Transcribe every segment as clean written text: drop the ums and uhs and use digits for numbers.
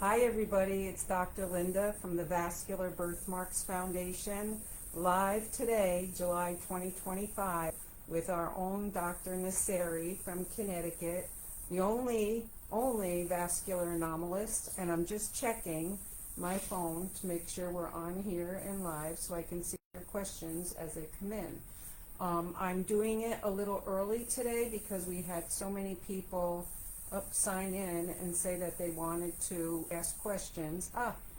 Hi everybody, it's Dr. Linda from the Vascular Birthmarks Foundation, live today, July 2025, with our own Dr. Nassiri from Connecticut, the only vascular anomalist, and I'm just checking my phone to make sure we're on here and live so I can see your questions as they come in. I'm doing it a little early today because we had so many people sign in and say that they wanted to ask questions.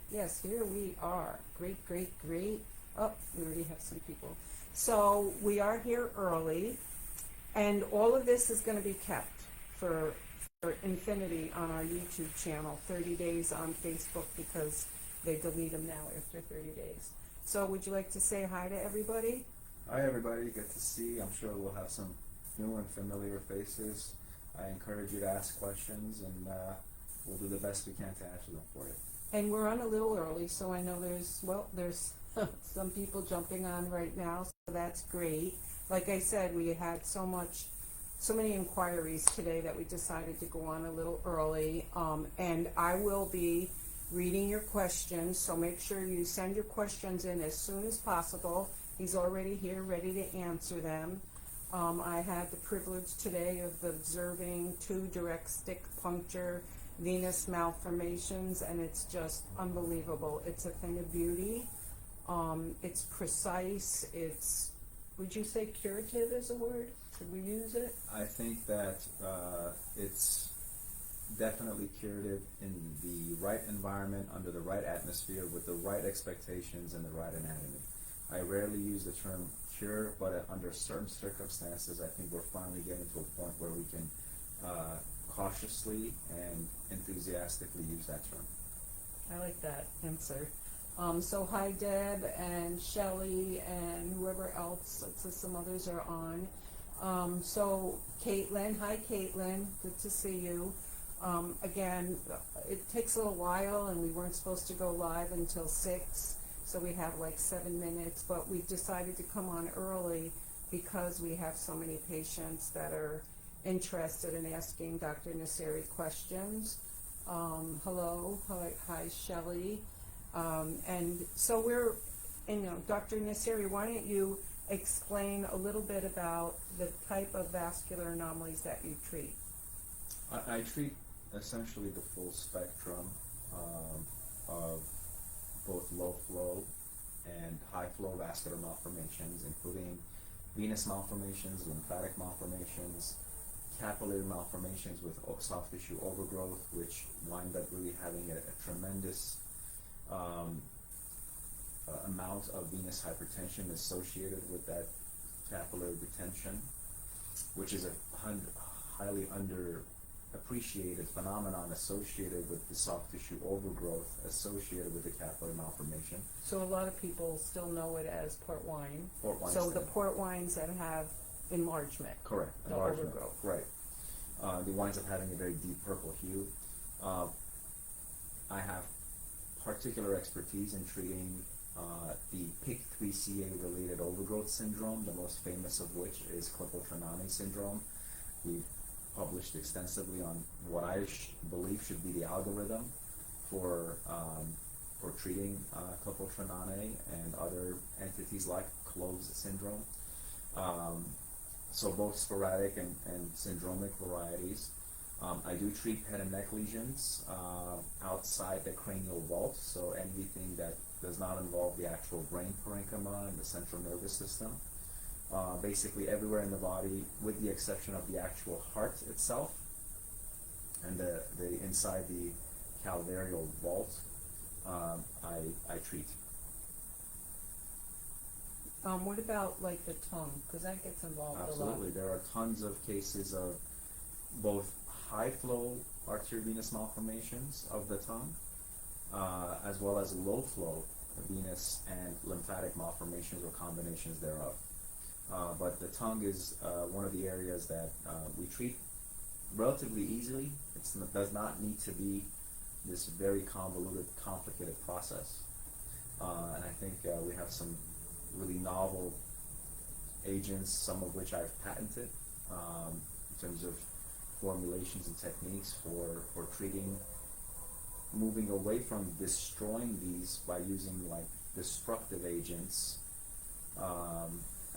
Yes, here we are. Great. Oh, we already have some people. So we are here early, and all of this is going to be kept for infinity on our YouTube channel, 30 days on Facebook because they delete them now after 30 days. So would you like to say hi to everybody? Hi everybody, good to see. I'm sure we'll have some new and familiar faces. I encourage you to ask questions, and we'll do the best we can to answer them for you. And we're on a little early, so I know there's some people jumping on right now, so that's great. Like I said, we had so many inquiries today that we decided to go on a little early, and I will be reading your questions, so make sure you send your questions in as soon as possible. He's already here ready to answer them. I had the privilege today of observing 2 direct stick puncture venous malformations, and it's just unbelievable. It's a thing of beauty. It's precise. Would you say curative is a word? Should we use it? I think that it's definitely curative in the right environment, under the right atmosphere, with the right expectations and the right anatomy. I rarely use the term cure, but under certain circumstances, I think we're finally getting to a point where we can cautiously and enthusiastically use that term. I like that answer. So hi Deb and Shelly and whoever else, some others are on. So Caitlin, hi Caitlin, good to see you. Again, it takes a little while and we weren't supposed to go live until 6. So we have like 7 minutes, but we decided to come on early because we have so many patients that are interested in asking Dr. Nassiri questions. Hello, hi Shelly. And so Dr. Nassiri, why don't you explain a little bit about the type of vascular anomalies that you treat? I treat essentially the full spectrum of both low flow and high flow vascular malformations, including venous malformations, lymphatic malformations, capillary malformations with soft tissue overgrowth, which wind up really having a tremendous amount of venous hypertension associated with that capillary retention, which is a highly underappreciated phenomenon associated with the soft tissue overgrowth associated with the capillary malformation. So a lot of people still know it as port wine. Port wine. So the port wines that have enlargement. Correct. No overgrowth. Right. The winds up having a very deep purple hue. I have particular expertise in treating the PIK3CA related overgrowth syndrome, the most famous of which is Klippel-Trenaunay syndrome. We've published extensively on what I believe should be the algorithm for treating Klippel-Trenaunay and other entities like Cloves syndrome. So both sporadic and syndromic varieties. I do treat head and neck lesions outside the cranial vault, so anything that does not involve the actual brain parenchyma and the central nervous system. Basically everywhere in the body, with the exception of the actual heart itself and the inside the calvarial vault, I treat. What about like the tongue? Because that gets involved a lot. Absolutely, there are tons of cases of both high flow arteriovenous malformations of the tongue, as well as low flow venous and lymphatic malformations or combinations thereof. But the tongue is one of the areas that we treat relatively easily. It does not need to be this very convoluted, complicated process. And I think we have some really novel agents, some of which I've patented, in terms of formulations and techniques for treating moving away from destroying these by using like destructive agents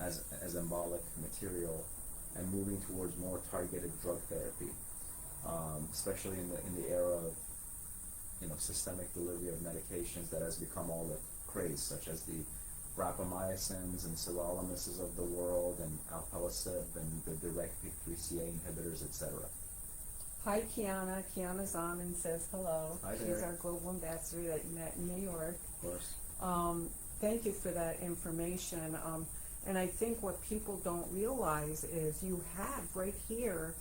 as embolic material, and moving towards more targeted drug therapy, especially in the era of systemic delivery of medications that has become all the craze, such as the rapamycins and sirolimuses of the world, and alpelisib and the direct PIK3CA inhibitors, etc. Hi, Kiana. Kiana's on and says hello. Hi She's there. our global ambassador that you met in New York. Of course. Thank you for that information. And I think what people don't realize is you have right here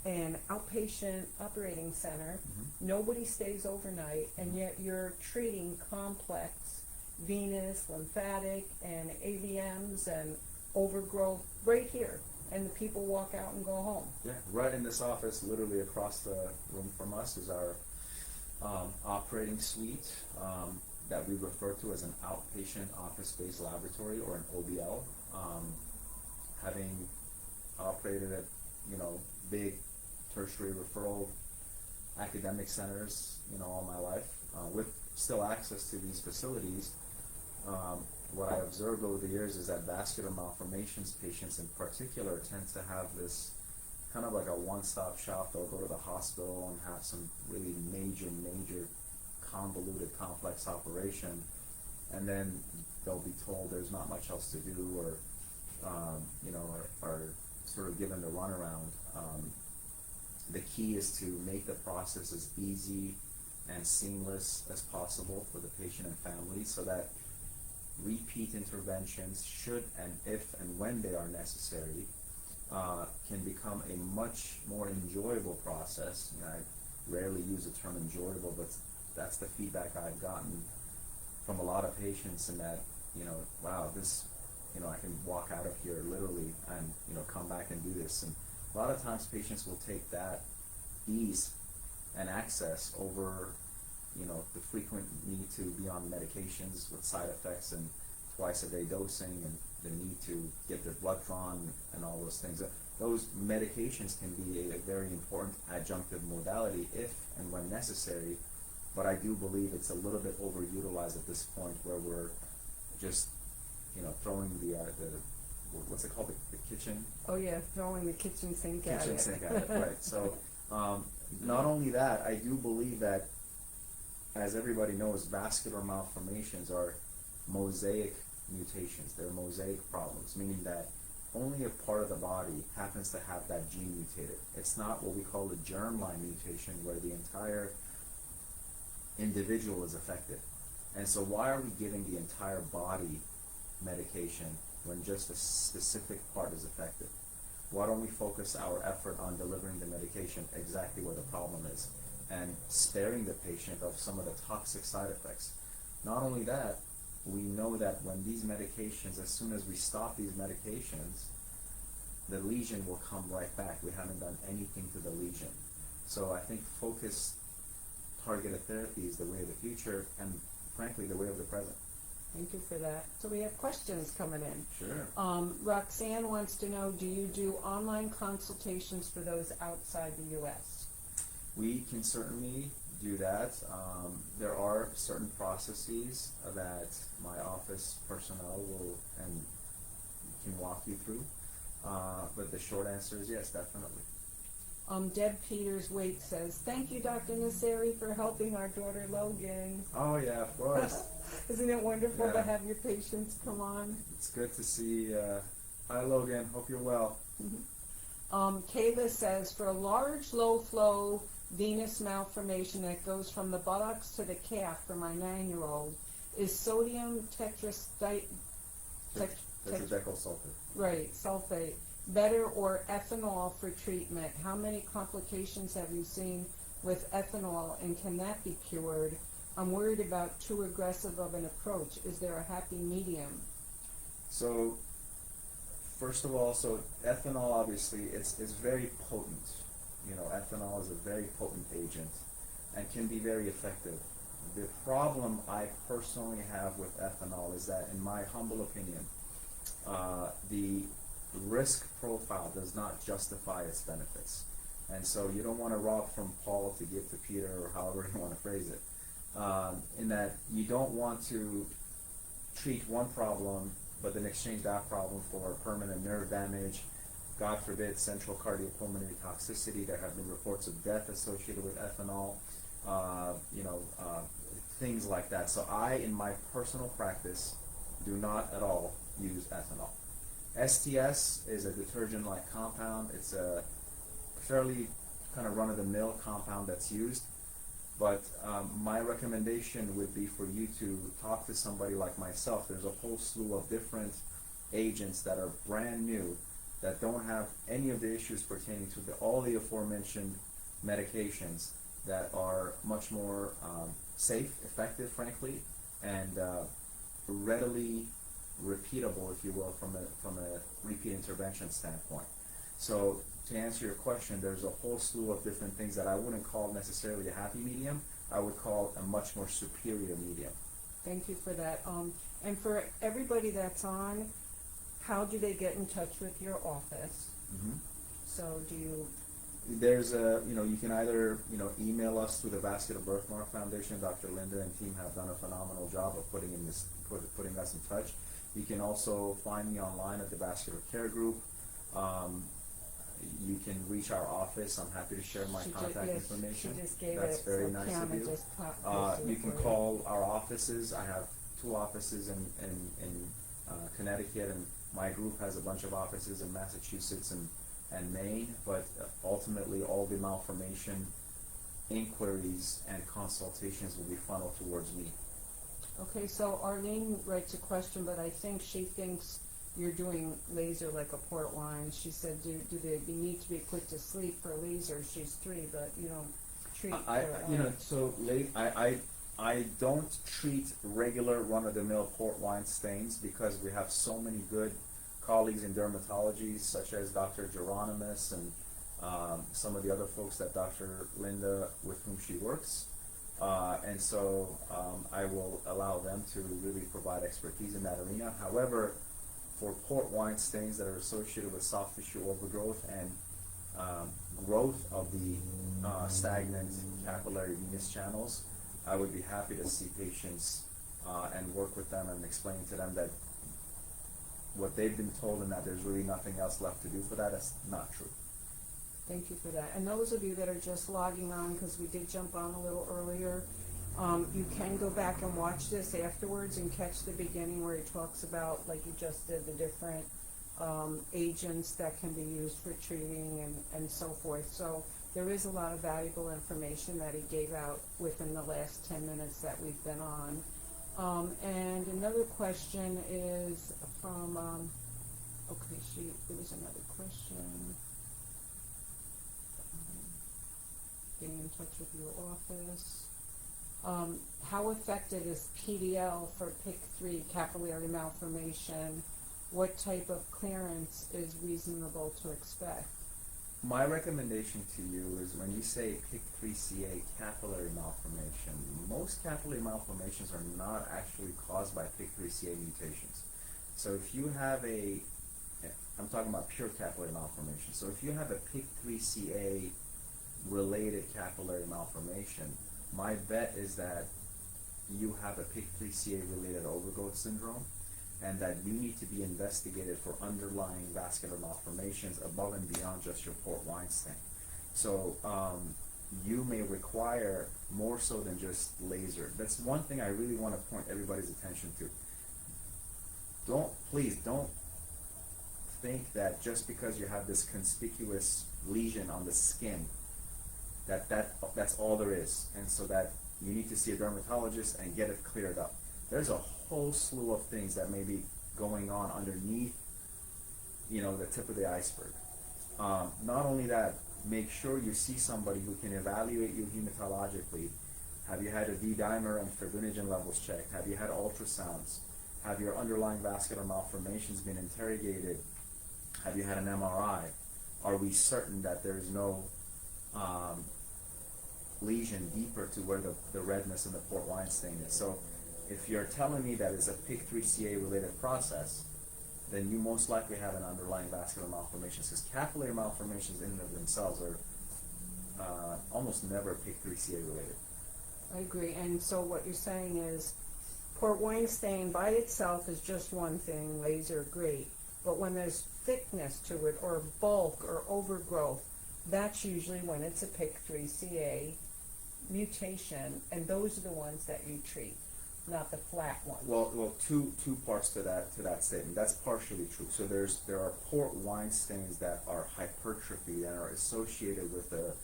an outpatient operating center. Mm-hmm. Nobody stays overnight, and yet you're treating complex venous, lymphatic, and AVMs and overgrowth right here. And the people walk out and go home. Yeah, right in this office, literally across the room from us, is our operating suite that we refer to as an outpatient office-based laboratory, or an OBL. Having operated at big tertiary referral academic centers all my life, with still access to these facilities, what I observed over the years is that vascular malformations patients in particular tend to have this kind of like a one-stop shop. They'll go to the hospital and have some really major convoluted complex operation, and then they'll be told there's not much else to do, or are sort of given the runaround. The key is to make the process as easy and seamless as possible for the patient and family, so that repeat interventions, should and if and when they are necessary, can become a much more enjoyable process. I rarely use the term enjoyable, but that's the feedback I've gotten from a lot of patients, in that, wow, this, I can walk out of here literally and, come back and do this. And a lot of times patients will take that ease and access over, the frequent need to be on medications with side effects and twice-a-day dosing, and the need to get their blood drawn and all those things. Those medications can be a very important adjunctive modality if and when necessary, but I do believe it's a little bit overutilized at this point, where we're just, throwing the what's it called, the kitchen? Oh yeah, throwing the kitchen sink at it. Right. So, not only that, I do believe that, as everybody knows, vascular malformations are mosaic mutations. They're mosaic problems, meaning that only a part of the body happens to have that gene mutated. It's not what we call a germline mutation, where the entire individual is affected. And so why are we giving the entire body medication when just a specific part is affected? Why don't we focus our effort on delivering the medication exactly where the problem is, and sparing the patient of some of the toxic side effects? Not only that, we know that when these medications, as soon as we stop these medications, the lesion will come right back. We haven't done anything to the lesion. So I think focused, targeted therapy is the way of the future, and frankly, the way of the present. Thank you for that. So we have questions coming in. Sure. Roxanne wants to know, do you do online consultations for those outside the U.S.? We can certainly do that. There are certain processes that my office personnel will and can walk you through. But the short answer is yes, definitely. Deb Peters-Waite says, thank you, Dr. Nassiri, for helping our daughter Logan. Oh yeah, of course. Isn't it wonderful to Yeah. have your patients come on? It's good to see. Hi Logan, hope you're well. Kayla says, for a large low-flow venous malformation that goes from the buttocks to the calf for my 9-year-old, is sodium tetradecyl Tetradecyl sulfate better, or ethanol for treatment? How many complications have you seen with ethanol, and can that be cured? I'm worried about too aggressive of an approach. Is there a happy medium? So, first of all, ethanol obviously is very potent. Ethanol is a very potent agent and can be very effective. The problem I personally have with ethanol is that, in my humble opinion, the risk profile does not justify its benefits. And so you don't want to rob from Paul to give to Peter, or however you want to phrase it. in that you don't want to treat one problem but then exchange that problem for permanent nerve damage, God forbid central cardiopulmonary toxicity. There have been reports of death associated with ethanol, things like that. So I, in my personal practice, do not at all use ethanol. STS is a detergent-like compound. It's a fairly kind of run-of-the-mill compound that's used. But my recommendation would be for you to talk to somebody like myself. There's a whole slew of different agents that are brand new that don't have any of the issues pertaining to all the aforementioned medications that are much more safe, effective, frankly, and readily repeatable, if you will, from a repeat intervention standpoint. So to answer your question, there's a whole slew of different things that I wouldn't call necessarily a happy medium. I would call a much more superior medium. Thank you for that. And for everybody that's on, how do they get in touch with your office? Mm-hmm. So do you? There's you can either, email us through the Vascular Birthmark Foundation. Dr. Linda and team have done a phenomenal job of putting us in touch. You can also find me online at the Vascular Care Group. You can reach our office. I'm happy to share my contact information. She just gave That's it, very so nice Pam of you. just You can call our offices. I have 2 offices in Connecticut, and my group has a bunch of offices in Massachusetts and Maine, but ultimately all the malformation inquiries and consultations will be funneled towards me. Okay, so Arlene writes a question, but I think she thinks you're doing laser like a port wine. She said, do they need to be put to sleep for laser? She's 3, but you don't treat I don't treat regular run-of-the-mill port wine stains because we have so many good colleagues in dermatology, such as Dr. Geronimus and some of the other folks that Dr. Linda, with whom she works. And so I will allow them to really provide expertise in that arena. However, for port wine stains that are associated with soft tissue overgrowth and growth of the stagnant capillary venous channels, I would be happy to see patients and work with them and explain to them that what they've been told and that there's really nothing else left to do for that, that's not true. Thank you for that. And those of you that are just logging on, because we did jump on a little earlier, you can go back and watch this afterwards and catch the beginning where he talks about, like you just did, the different agents that can be used for treating and so forth. So there is a lot of valuable information that he gave out within the last 10 minutes that we've been on. And another question is from, there was another question. Getting in touch with your office. How effective is PDL for PIC3 capillary malformation? What type of clearance is reasonable to expect? My recommendation to you is when you say PIC3CA capillary malformation, most capillary malformations are not actually caused by PIC3CA mutations. So if you have I'm talking about pure capillary malformation. So if you have a PIC3CA related capillary malformation, my bet is that you have a PIC3CA related overgrowth syndrome, and that you need to be investigated for underlying vascular malformations above and beyond just your port wine stain. So you may require more so than just laser. That's one thing I really want to point everybody's attention to. Please don't think that just because you have this conspicuous lesion on the skin that's all there is, and so that you need to see a dermatologist and get it cleared up. There's a whole slew of things that may be going on underneath, the tip of the iceberg. Not only that, make sure you see somebody who can evaluate you hematologically. Have you had a D-dimer and fibrinogen levels checked? Have you had ultrasounds? Have your underlying vascular malformations been interrogated? Have you had an MRI? Are we certain that there is no lesion deeper to where the redness in the port wine stain is? So if you're telling me that it's a PIC3CA related process, then you most likely have an underlying vascular malformation, because capillary malformations in and of themselves are almost never PIC3CA related. I agree, and so what you're saying is, port wine stain by itself is just one thing, laser, great, but when there's thickness to it, or bulk, or overgrowth, that's usually when it's a PIK3CA mutation, and those are the ones that you treat, not the flat ones. Well, two parts to that statement. That's partially true. So there are port wine stains that are hypertrophy and are associated with a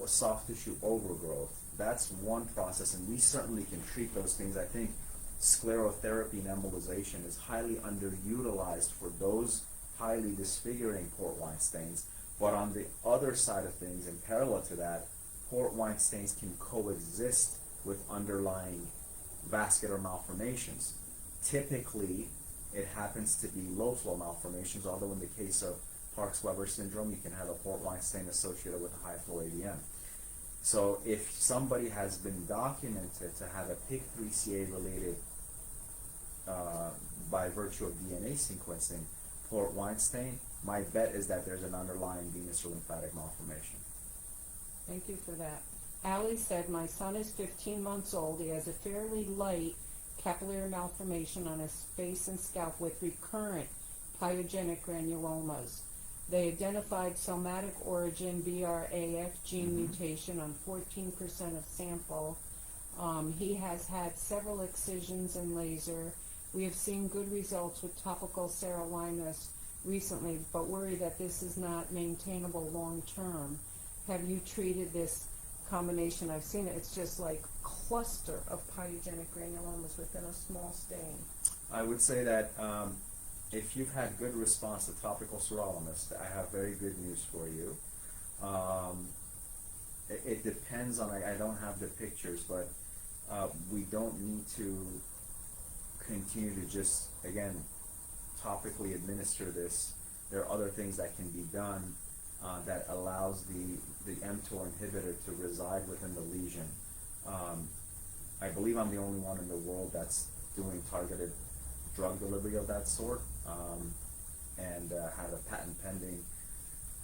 soft tissue overgrowth. That's one process, and we certainly can treat those things. I think sclerotherapy and embolization is highly underutilized for those highly disfiguring port wine stains. But on the other side of things, in parallel to that, port wine stains can coexist with underlying vascular malformations. Typically, it happens to be low flow malformations, although in the case of Parks-Weber syndrome, you can have a port wine stain associated with a high flow AVM. So if somebody has been documented to have a PIK3CA related, by virtue of DNA sequencing, port wine stain, my bet is that there's an underlying venous or lymphatic malformation. Thank you for that. Allie said, my son is 15 months old. He has a fairly light capillary malformation on his face and scalp with recurrent pyogenic granulomas. They identified somatic origin BRAF gene mutation on 14% of sample. He has had several excisions and laser. We have seen good results with topical sirolimus recently, but worry that this is not maintainable long term. Have you treated this combination? I've seen it. It's just like cluster of pyogenic granulomas within a small stain. I would say that if you've had good response to topical sirolimus, I have very good news for you. It depends on, I don't have the pictures, but we don't need to continue to just, again, topically administer this. There are other things that can be done that allows the mTOR inhibitor to reside within the lesion. I believe I'm the only one in the world that's doing targeted drug delivery of that sort, and have a patent pending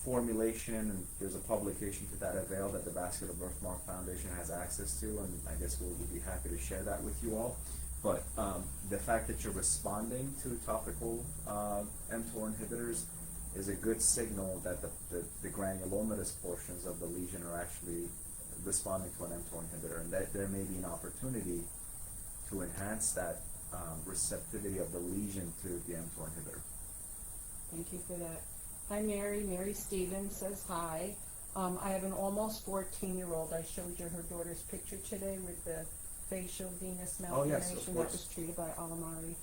formulation, and there's a publication to that avail that the Vascular Birthmark Foundation has access to, and I guess we'll be happy to share that with you all. But the fact that you're responding to topical mTOR inhibitors is a good signal that the granulomatous portions of the lesion are actually responding to an mTOR inhibitor, and that there may be an opportunity to enhance that receptivity of the lesion to the mTOR inhibitor. Thank you for that. Hi, Mary. Mary Stevens says hi. I have an almost 14-year-old. I showed you her daughter's picture today with the facial venous malformation. Yes, of that course. was treated by Alamari.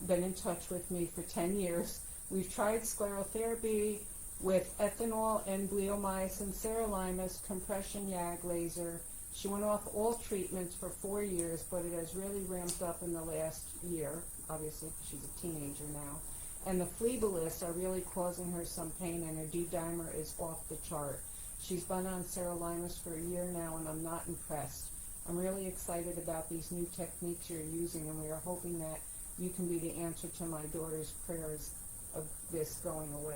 Been in touch with me for 10 years. We've tried sclerotherapy with ethanol and bleomycin, sirolimus, compression YAG laser. She went off all treatments for 4 years, but it has really ramped up in the last year. Obviously, she's a teenager now. And the phlebolysts are really causing her some pain, and her D-dimer is off the chart. She's been on sirolimus for a year now, and I'm not impressed. I'm really excited about these new techniques you're using, and we are hoping that you can be the answer to my daughter's prayers of this going away.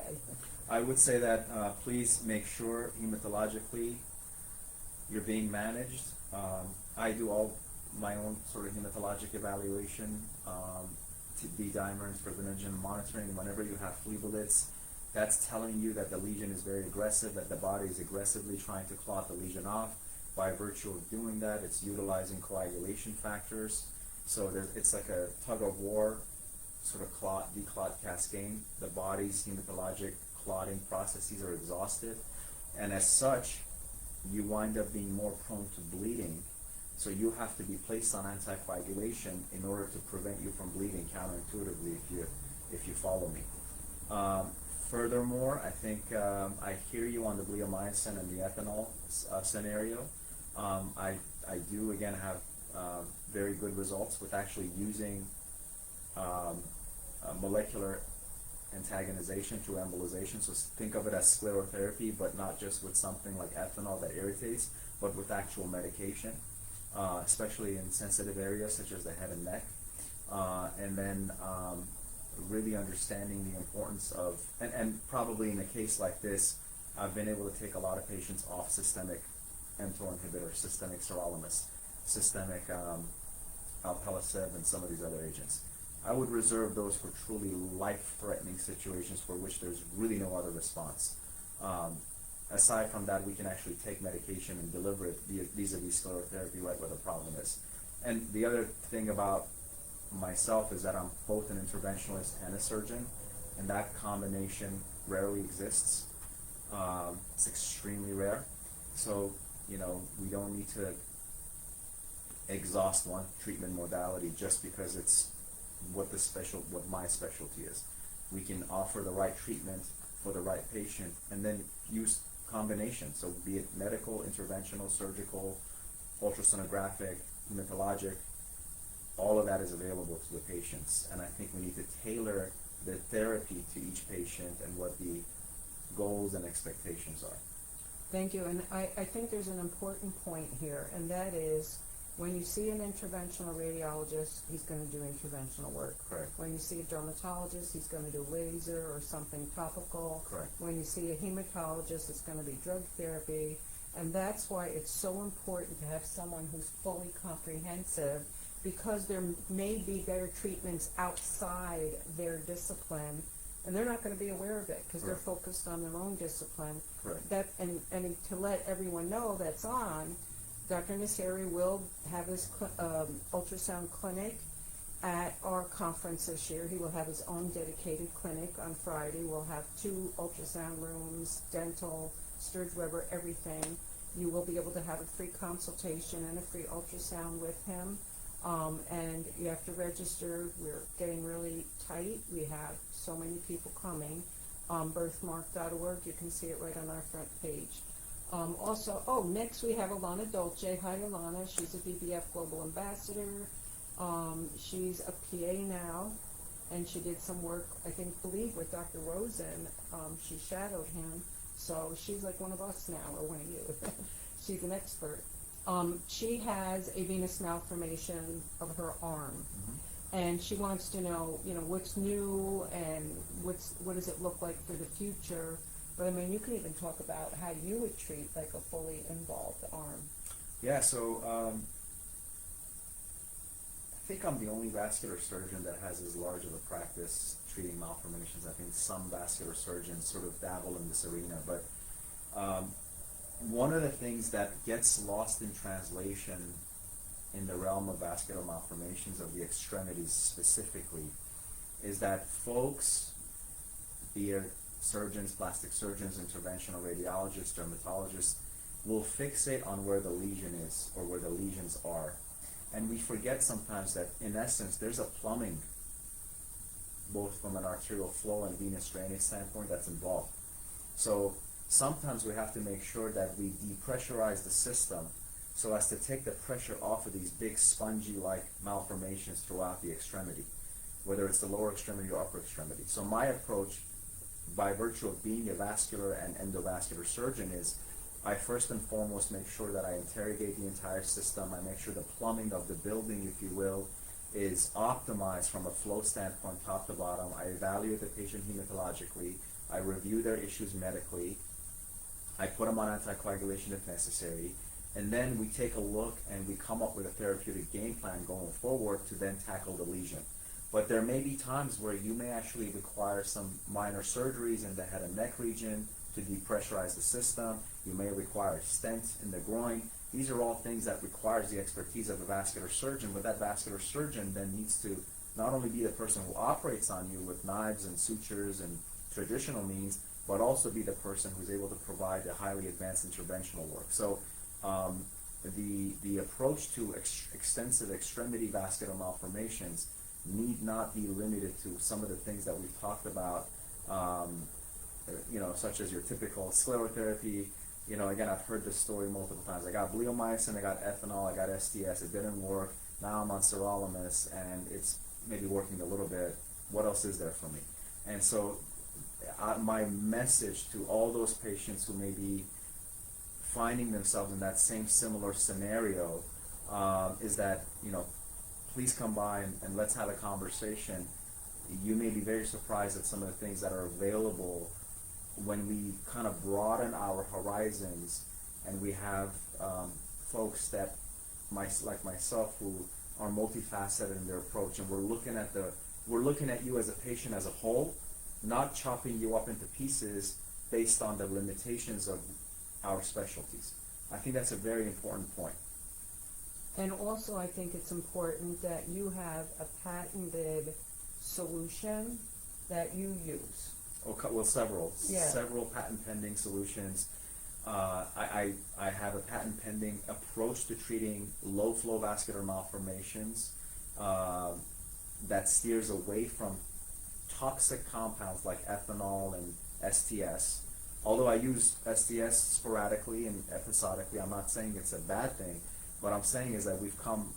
I would say that please make sure hematologically you're being managed. I do all my own sort of hematologic evaluation, to D-dimer and fibrinogen monitoring. Whenever you have phlebolyts, that's telling you that the lesion is very aggressive, that the body is aggressively trying to clot the lesion off. By virtue of doing that, it's utilizing coagulation factors. So it's like a tug of war, sort of clot, declot cascade. The body's hematologic clotting processes are exhausted, and as such, you wind up being more prone to bleeding. So you have to be placed on anticoagulation in order to prevent you from bleeding counterintuitively if you follow me. Furthermore, I think I hear you on the bleomycin and the ethanol scenario. I do again have very good results with actually using molecular antagonization through embolization. So think of it as sclerotherapy, but not just with something like ethanol that irritates, but with actual medication, especially in sensitive areas such as the head and neck. And then really understanding the importance of, and probably in a case like this, I've been able to take a lot of patients off systemic mTOR inhibitor, systemic sirolimus, systemic alpelisib, and some of these other agents. I would reserve those for truly life-threatening situations for which there's really no other response. Aside from that, we can actually take medication and deliver it vis-a-vis sclerotherapy right where the problem is. And the other thing about myself is that I'm both an interventionalist and a surgeon, and that combination rarely exists. It's extremely rare. So, we don't need to exhaust one treatment modality just because it's what my specialty is. We can offer the right treatment for the right patient and then use combination. So be it medical, interventional, surgical, ultrasonographic, hematologic, all of that is available to the patients. And I think we need to tailor the therapy to each patient and what the goals and expectations are. Thank you, and I think there's an important point here, and that is, when you see an interventional radiologist, he's going to do interventional work. Correct. When you see a dermatologist, he's going to do laser or something topical. Correct. When you see a hematologist, it's going to be drug therapy. And that's why it's so important to have someone who's fully comprehensive, because there may be better treatments outside their discipline, and they're not going to be aware of it because they're focused on their own discipline. Correct. That and to let everyone know that's on, Dr. Nassiri will have his ultrasound clinic at our conference this year. He will have his own dedicated clinic on Friday. We'll have 2 ultrasound rooms, dental, Sturge Weber, everything. You will be able to have a free consultation and a free ultrasound with him. And you have to register. We're getting really tight. We have so many people coming. Birthmark.org, you can see it right on our front page. Next we have Alana Dolce. Hi, Alana. She's a VBF Global Ambassador. She's a PA now, and she did some work, I believe, with Dr. Rosen. She shadowed him, so she's like one of us now, or one of you. She's an expert. She has a venous malformation of her arm, and she wants to know, what's new and what does it look like for the future. But I mean, you can even talk about how you would treat like a fully involved arm. Yeah, so I think I'm the only vascular surgeon that has as large of a practice treating malformations. I think some vascular surgeons sort of dabble in this arena, but one of the things that gets lost in translation in the realm of vascular malformations of the extremities specifically is that folks, be it surgeons, plastic surgeons, interventional radiologists, dermatologists, will fixate on where the lesion is or where the lesions are. And we forget sometimes that, in essence, there's a plumbing, both from an arterial flow and venous drainage standpoint, that's involved. So sometimes we have to make sure that we depressurize the system so as to take the pressure off of these big spongy-like malformations throughout the extremity, whether it's the lower extremity or upper extremity. So my approach, by virtue of being a vascular and endovascular surgeon, is I first and foremost make sure that I interrogate the entire system. I make sure the plumbing of the building, if you will, is optimized from a flow standpoint, top to bottom. I evaluate the patient hematologically. I review their issues medically. I put them on anticoagulation if necessary. And then we take a look and we come up with a therapeutic game plan going forward to then tackle the lesion. But there may be times where you may actually require some minor surgeries in the head and neck region to depressurize the system. You may require a stent in the groin. These are all things that requires the expertise of a vascular surgeon, but that vascular surgeon then needs to not only be the person who operates on you with knives and sutures and traditional means, but also be the person who's able to provide the highly advanced interventional work. So the approach to extensive extremity vascular malformations need not be limited to some of the things that we've talked about, such as your typical sclerotherapy. Again, I've heard this story multiple times. I got bleomycin, I got ethanol, I got STS, it didn't work. Now I'm on sirolimus and it's maybe working a little bit. What else is there for me? And so my message to all those patients who may be finding themselves in that same similar scenario is that, please come by and let's have a conversation. You may be very surprised at some of the things that are available when we kind of broaden our horizons and we have folks that like myself who are multifaceted in their approach, and we're looking at you as a patient as a whole, not chopping you up into pieces based on the limitations of our specialties. I think that's a very important point. And also, I think it's important that you have a patented solution that you use. Well, several Yeah. patent pending solutions. I have a patent pending approach to treating low flow vascular malformations that steers away from toxic compounds like ethanol and STS. Although I use STS sporadically and episodically, I'm not saying it's a bad thing. What I'm saying is that we've come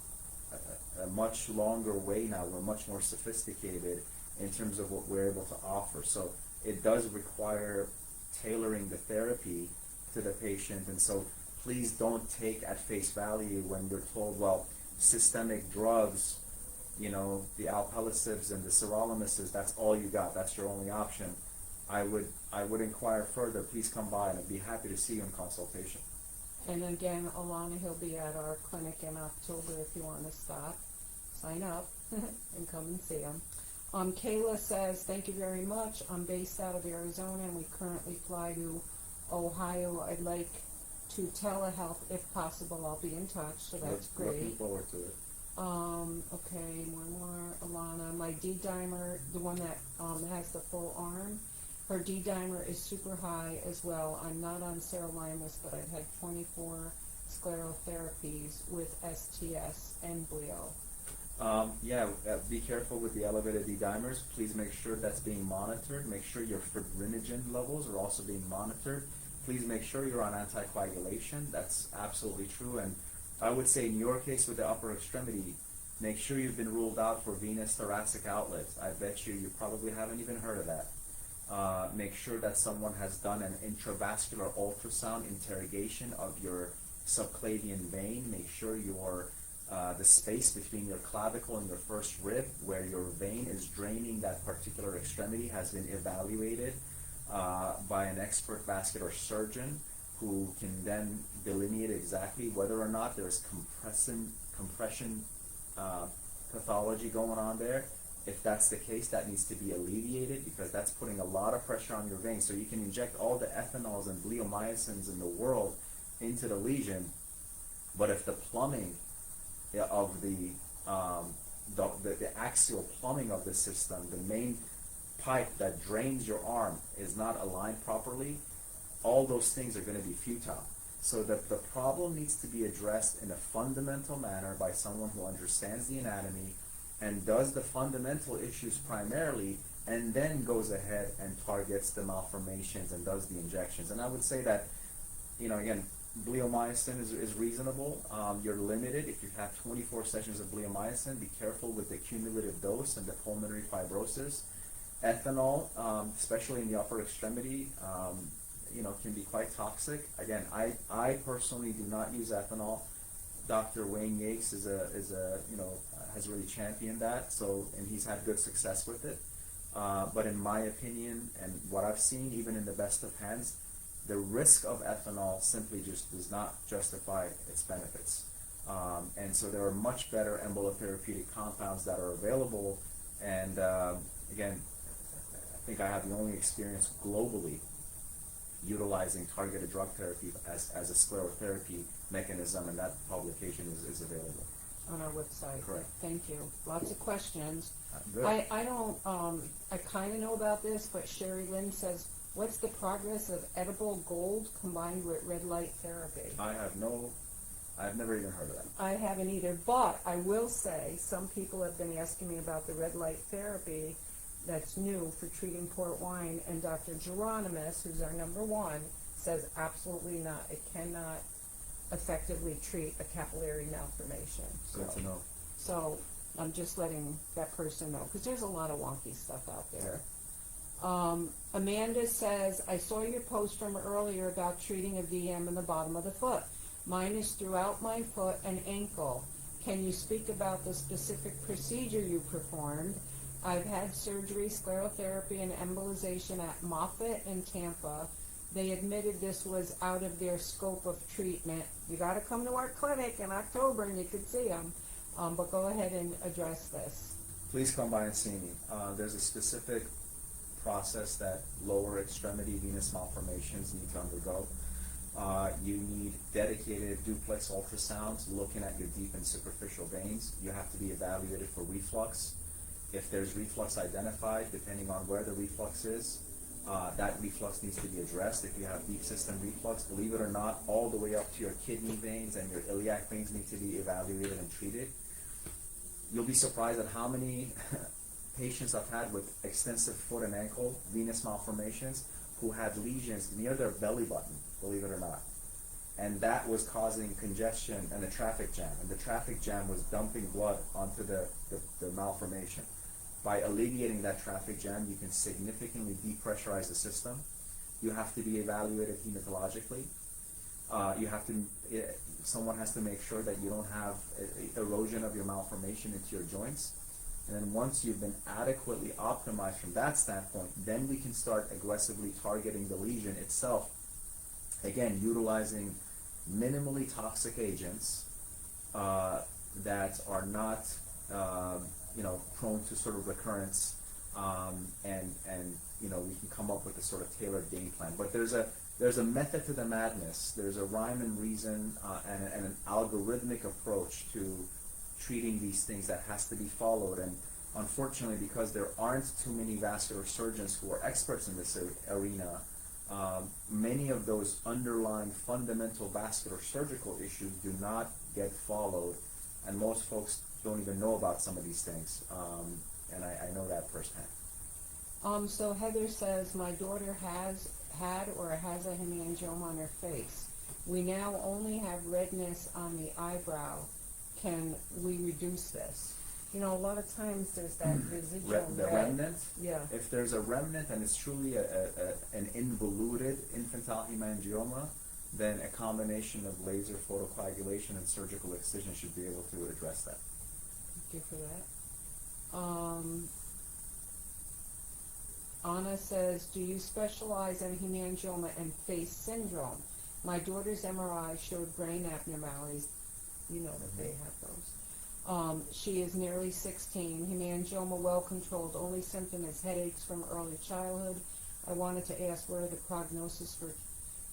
a much longer way now. We're much more sophisticated in terms of what we're able to offer. So it does require tailoring the therapy to the patient, and so please don't take at face value when you're told, well, systemic drugs, the alpelisibs and the sirolimuses, that's all you got, that's your only option. I would inquire further. Please come by, and I'd be happy to see you in consultation. And again, Alana, he'll be at our clinic in October if you want to stop. Sign up and come and see him. Kayla says, thank you very much. I'm based out of Arizona and we currently fly to Ohio. I'd like to telehealth if possible. I'll be in touch, so that's great. Looking forward to it. Okay, one more. Alana, my D-dimer, the one that has the full arm, her D-dimer is super high as well. I'm not on sirolimus, but I've had 24 sclerotherapies with STS and bleo. Be careful with the elevated D-dimers. Please make sure that's being monitored. Make sure your fibrinogen levels are also being monitored. Please make sure you're on anticoagulation. That's absolutely true. And I would say in your case with the upper extremity, make sure you've been ruled out for venous thoracic outlets. I bet you probably haven't even heard of that. Make sure that someone has done an intravascular ultrasound interrogation of your subclavian vein. Make sure the space between your clavicle and your first rib, where your vein is draining that particular extremity, has been evaluated by an expert vascular surgeon who can then delineate exactly whether or not there's compression pathology going on there. If that's the case, that needs to be alleviated because that's putting a lot of pressure on your vein. So you can inject all the ethanols and bleomycins in the world into the lesion, but if the plumbing of the axial plumbing of the system, the main pipe that drains your arm, is not aligned properly, all those things are going to be futile. So the problem needs to be addressed in a fundamental manner by someone who understands the anatomy and does the fundamental issues primarily, and then goes ahead and targets the malformations and does the injections. And I would say that, again, bleomycin is reasonable. You're limited. If you have 24 sessions of bleomycin, be careful with the cumulative dose and the pulmonary fibrosis. Ethanol, especially in the upper extremity, can be quite toxic. Again, I personally do not use ethanol. Dr. Wayne Yates has really championed that, and he's had good success with it. But in my opinion, and what I've seen, even in the best of hands, the risk of ethanol simply just does not justify its benefits. And so there are much better embolotherapeutic compounds that are available. And again, I think I have the only experience globally utilizing targeted drug therapy as a sclerotherapy mechanism, and that publication is available On our website. Correct. Thank you. Lots of questions. Good. I don't, I kind of know about this, but Sherry Lynn says, what's the progress of edible gold combined with red light therapy? I've never even heard of that. I haven't either, but I will say some people have been asking me about the red light therapy that's new for treating port wine, and Dr. Geronimus, who's our #1, says absolutely not. It cannot effectively treat a capillary malformation. Good to know. So I'm just letting that person know, because there's a lot of wonky stuff out there. Amanda says, I saw your post from earlier about treating a VM in the bottom of the foot. Mine is throughout my foot and ankle. Can you speak about the specific procedure you performed? I've had surgery, sclerotherapy, and embolization at Moffitt in Tampa. They admitted this was out of their scope of treatment. You gotta come to our clinic in October and you can see them. But go ahead and address this. Please come by and see me. There's a specific process that lower extremity venous malformations need to undergo. You need dedicated duplex ultrasounds looking at your deep and superficial veins. You have to be evaluated for reflux. If there's reflux identified, depending on where the reflux is, that reflux needs to be addressed. If you have deep system reflux, believe it or not, all the way up to your kidney veins and your iliac veins need to be evaluated and treated. You'll be surprised at how many patients I've had with extensive foot and ankle venous malformations who had lesions near their belly button, believe it or not. And that was causing congestion and a traffic jam. And the traffic jam was dumping blood onto the malformation. By alleviating that traffic jam, you can significantly depressurize the system. You have to be evaluated hematologically. Someone has to make sure that you don't have erosion of your malformation into your joints. And then once you've been adequately optimized from that standpoint, then we can start aggressively targeting the lesion itself. Again, utilizing minimally toxic agents that are not prone to sort of recurrence, and we can come up with a sort of tailored game plan. But there's a method to the madness. There's a rhyme and reason and an algorithmic approach to treating these things that has to be followed. And unfortunately, because there aren't too many vascular surgeons who are experts in this arena, many of those underlying fundamental vascular surgical issues do not get followed, and most folks don't even know about some of these things, and I know that firsthand. So Heather says, my daughter has had or has a hemangioma on her face. We now only have redness on the eyebrow. Can we reduce this? A lot of times there's that residual remnant? Yeah. If there's a remnant and it's truly an involuted infantile hemangioma, then a combination of laser photocoagulation and surgical excision should be able to address that. Thank you for that. Anna says, do you specialize in hemangioma and face syndrome? My daughter's MRI showed brain abnormalities. You know that they have those. She is nearly 16. Hemangioma well controlled. Only symptom is headaches from early childhood. I wanted to ask, what are the prognosis for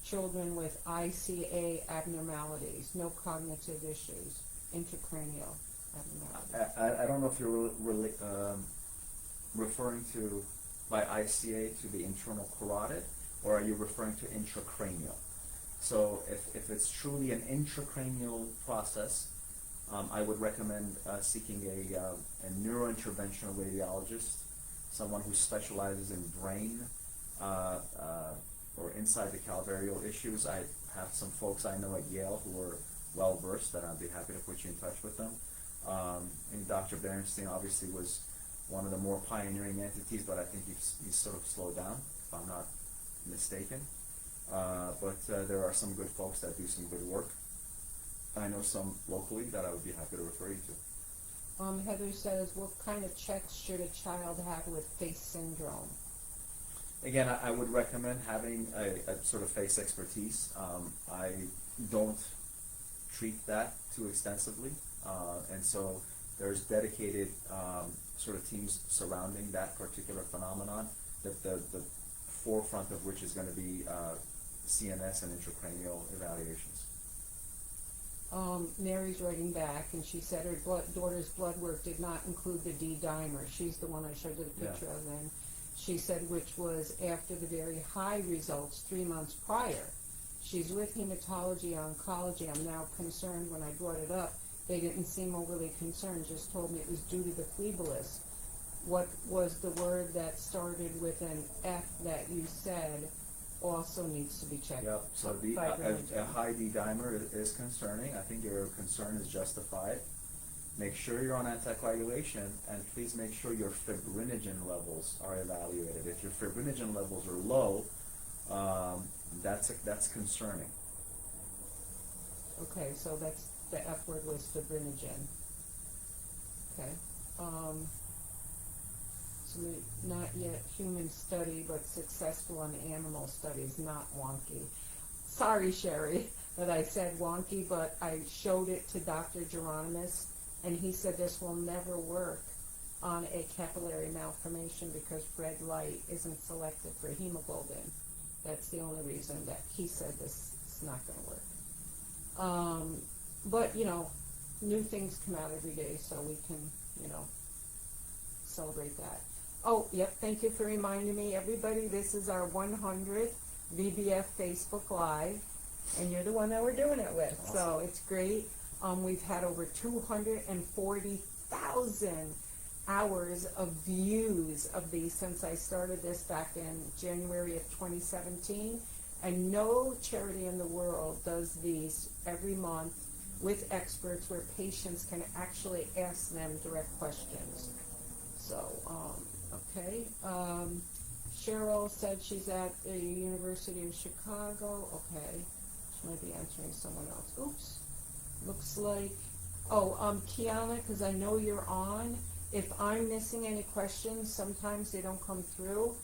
children with ICA abnormalities? No cognitive issues. Intracranial abnormalities. I don't know if you're referring to by ICA to the internal carotid, or are you referring to intracranial? So if it's truly an intracranial process, I would recommend seeking a neurointerventional radiologist, someone who specializes in brain or inside the calvarial issues. I have some folks I know at Yale who are well versed, that I'd be happy to put you in touch with them. And Dr. Berenstein obviously was one of the more pioneering entities, but I think he's sort of slowed down, if I'm not mistaken. But there are some good folks that do some good work. I know some locally that I would be happy to refer you to. Heather says, what kind of checks should a child have with face syndrome? Again, I would recommend having a sort of face expertise. I don't treat that too extensively, and so there's dedicated sort of teams surrounding that particular phenomenon, the forefront of which is going to be CNS and intracranial evaluations. Mary's writing back, and she said her daughter's blood work did not include the D-dimer. She's the one I showed you the picture of then. She said, which was after the very high results 3 months prior. She's with hematology oncology. I'm now concerned. When I brought it up, they didn't seem overly concerned, just told me it was due to the phlebolis. What was the word that started with an F that you said also needs to be checked? Yep, so a high D-dimer is concerning. I think your concern is justified. Make sure you're on anticoagulation, and please make sure your fibrinogen levels are evaluated. If your fibrinogen levels are low, that's concerning. Okay, so that's the F word was fibrinogen. Okay. not yet human study, but successful in animal studies, not wonky. Sorry, Sherry, that I said wonky, but I showed it to Dr. Geronimus, and he said this will never work on a capillary malformation because red light isn't selected for hemoglobin. That's the only reason that he said this is not going to work. But, you know, new things come out every day, so we can, you know, celebrate that. Oh, yep, thank you for reminding me. Everybody, this is our 100th VBF Facebook Live, and you're the one that we're doing it with, awesome. So it's great. We've had over 240,000 hours of views of these since I started this back in January of 2017, and no charity in the world does these every month with experts where patients can actually ask them direct questions. So, okay. Cheryl said she's at the University of Chicago. Okay. She might be answering someone else. Oops. Looks like, Kiana, because I know you're on. If I'm missing any questions, sometimes they don't come through.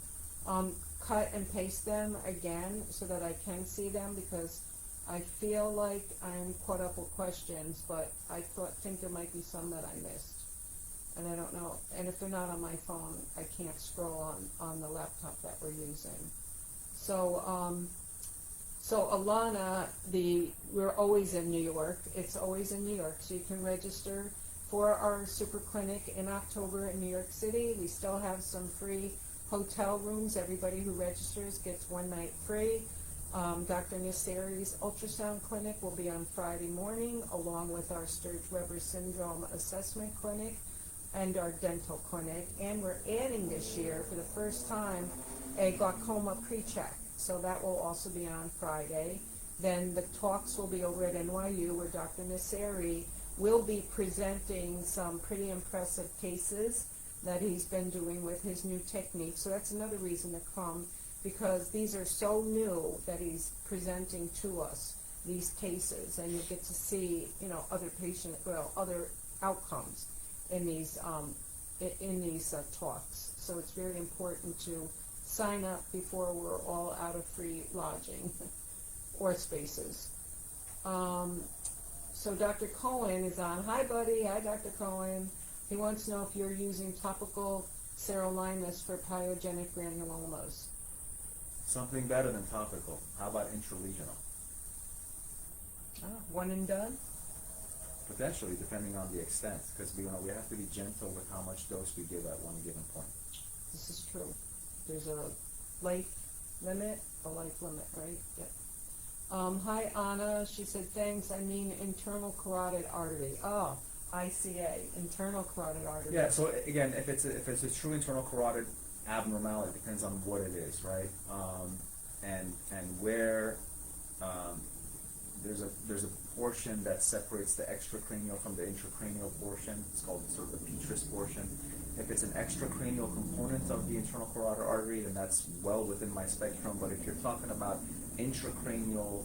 Cut and paste them again so that I can see them, because I feel like I'm caught up with questions, but I think there might be some that I missed. And I don't know. And if they're not on my phone, I can't scroll on the laptop that we're using. So, Alana, we're always in New York. It's always in New York, so you can register for our super clinic in October in New York City. We still have some free hotel rooms. Everybody who registers gets one night free. Dr. Nassiri's ultrasound clinic will be on Friday morning, along with our Sturge-Weber syndrome assessment clinic and our dental clinic. And we're adding this year, for the first time, a glaucoma pre-check. So that will also be on Friday. Then the talks will be over at NYU, where Dr. Nassiri will be presenting some pretty impressive cases that he's been doing with his new technique. So that's another reason to come, because these are so new that he's presenting to us these cases, and you get to see, you know, other other outcomes in these talks. So it's very important to sign up before we're all out of free lodging or spaces. So Dr. Cohen is on. Hi, buddy. Hi, Dr. Cohen. He wants to know if you're using topical sirolimus for pyogenic granulomas. Something better than topical. How about intralesional? One and done? Potentially, depending on the extent, because we have to be gentle with how much dose we give at one given point. This is true. There's a life limit, right? Yep. Hi, Anna. She said, thanks. I mean internal carotid artery. Oh, ICA, internal carotid artery. Yeah, so again, if it's a true internal carotid abnormality, it depends on what it is, right? And where there's a portion that separates the extracranial from the intracranial portion. It's called sort of the petrous portion. If it's an extracranial component of the internal carotid artery, then that's well within my spectrum. But if you're talking about intracranial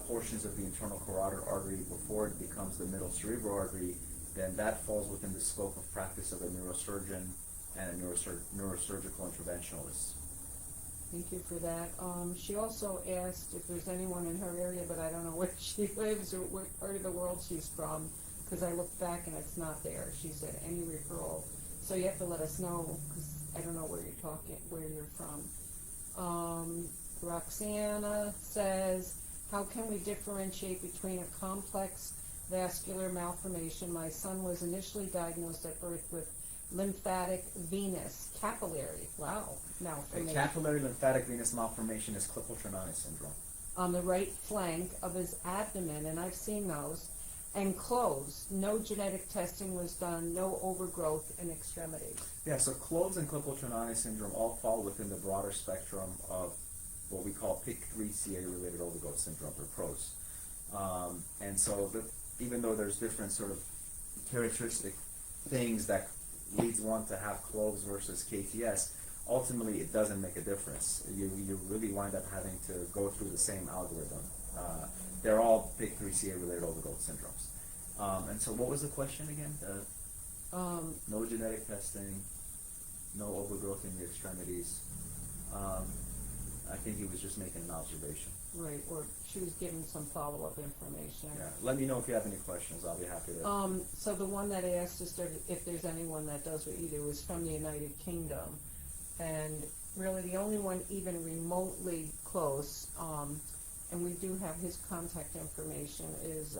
portions of the internal carotid artery before it becomes the middle cerebral artery, then that falls within the scope of practice of a neurosurgeon and a neurosurgical interventionalist. Thank you for that. She also asked if there's anyone in her area, but I don't know where she lives or what part of the world she's from, because I looked back and it's not there. She said any referral. So you have to let us know, because I don't know where you're from. Roxana says, how can we differentiate between a complex vascular malformation? My son was initially diagnosed at birth with lymphatic venous capillary. Wow. Malformation. A capillary lymphatic venous malformation is Klippel-Trenaunay syndrome. On the right flank of his abdomen, and I've seen those, and closed. No genetic testing was done, no overgrowth in extremities. Yeah, so closed and Klippel-Trenaunay syndrome all fall within the broader spectrum of what we call PIK3CA-related overgrowth syndrome, or PROS. And so even though there's different sort of characteristic things that leads one to have cloves versus KTS, ultimately it doesn't make a difference. You really wind up having to go through the same algorithm. They're all PIK3CA-related overgrowth syndromes. And so what was the question again? No genetic testing. no overgrowth in the extremities. I think he was just making an observation. Right, or she was giving some follow-up information. Yeah. Let me know if you have any questions. I'll be happy to. So the one that asked us if there's anyone that does what you do is from the United Kingdom, and really the only one even remotely close, and we do have his contact information, is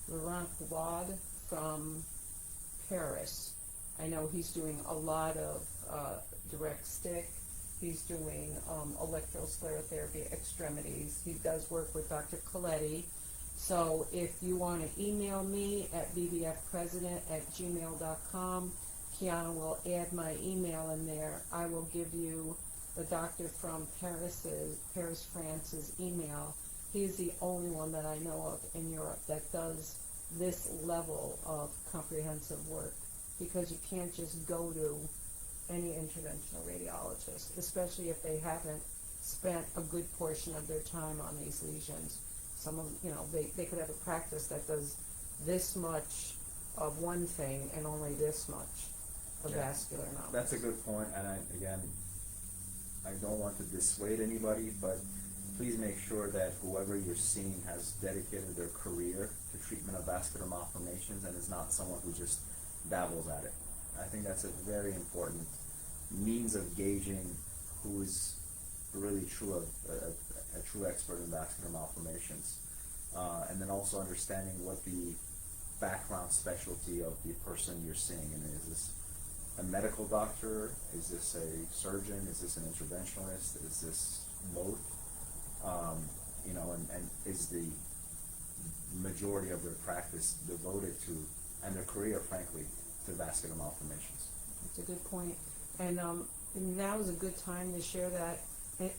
Laurent Wad from Paris. I know he's doing a lot of direct stick. He's doing electrosclerotherapy extremities. He does work with Dr. Coletti. So if you want to email me at bbfpresident@gmail.com, Kiana will add my email in there. I will give you the doctor from Paris, France's email. He is the only one that I know of in Europe that does this level of comprehensive work, because you can't just go to any interventional radiologist, especially if they haven't spent a good portion of their time on these lesions. Some of, they could have a practice that does this much of one thing and only this much of vascular knowledge. That's a good point, and I don't want to dissuade anybody, but please make sure that whoever you're seeing has dedicated their career to treatment of vascular malformations and is not someone who just dabbles at it. I think that's a very important means of gauging who is really a true expert in vascular malformations, and then also understanding what the background specialty of the person you're seeing. And is this a medical doctor? Is this a surgeon? Is this an interventionalist? Is this both? And is the majority of their practice devoted to, and their career, frankly, to vascular malformations? That's a good point. And now is a good time to share that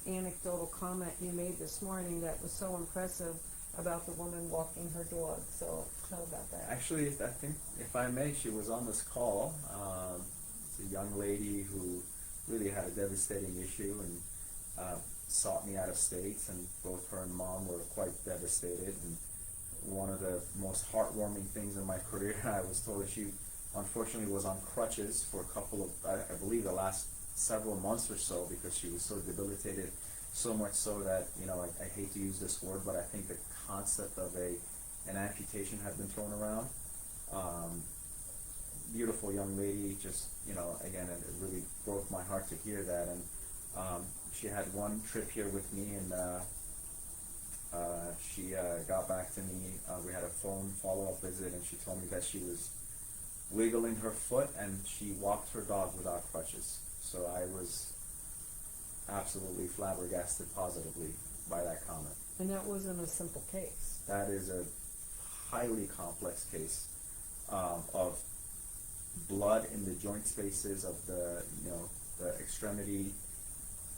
anecdotal comment you made this morning that was so impressive about the woman walking her dog. So tell about that. Actually, I think, if I may, she was on this call. It's a young lady who really had a devastating issue and sought me out of state, and both her and mom were quite devastated. And one of the most heartwarming things in my career, I was told that she unfortunately was on crutches for a couple of, I believe, the last several months or so, because she was so debilitated, so much so that, I hate to use this word, but I think the concept of an amputation had been thrown around. Beautiful young lady, just, again, it really broke my heart to hear that. And she had one trip here with me, and she got back to me. We had a phone follow-up visit, and she told me that she was wiggling her foot and she walked her dog without crutches. So I was absolutely flabbergasted positively by that comment. And that wasn't a simple case. That is a highly complex case of blood in the joint spaces of the extremity,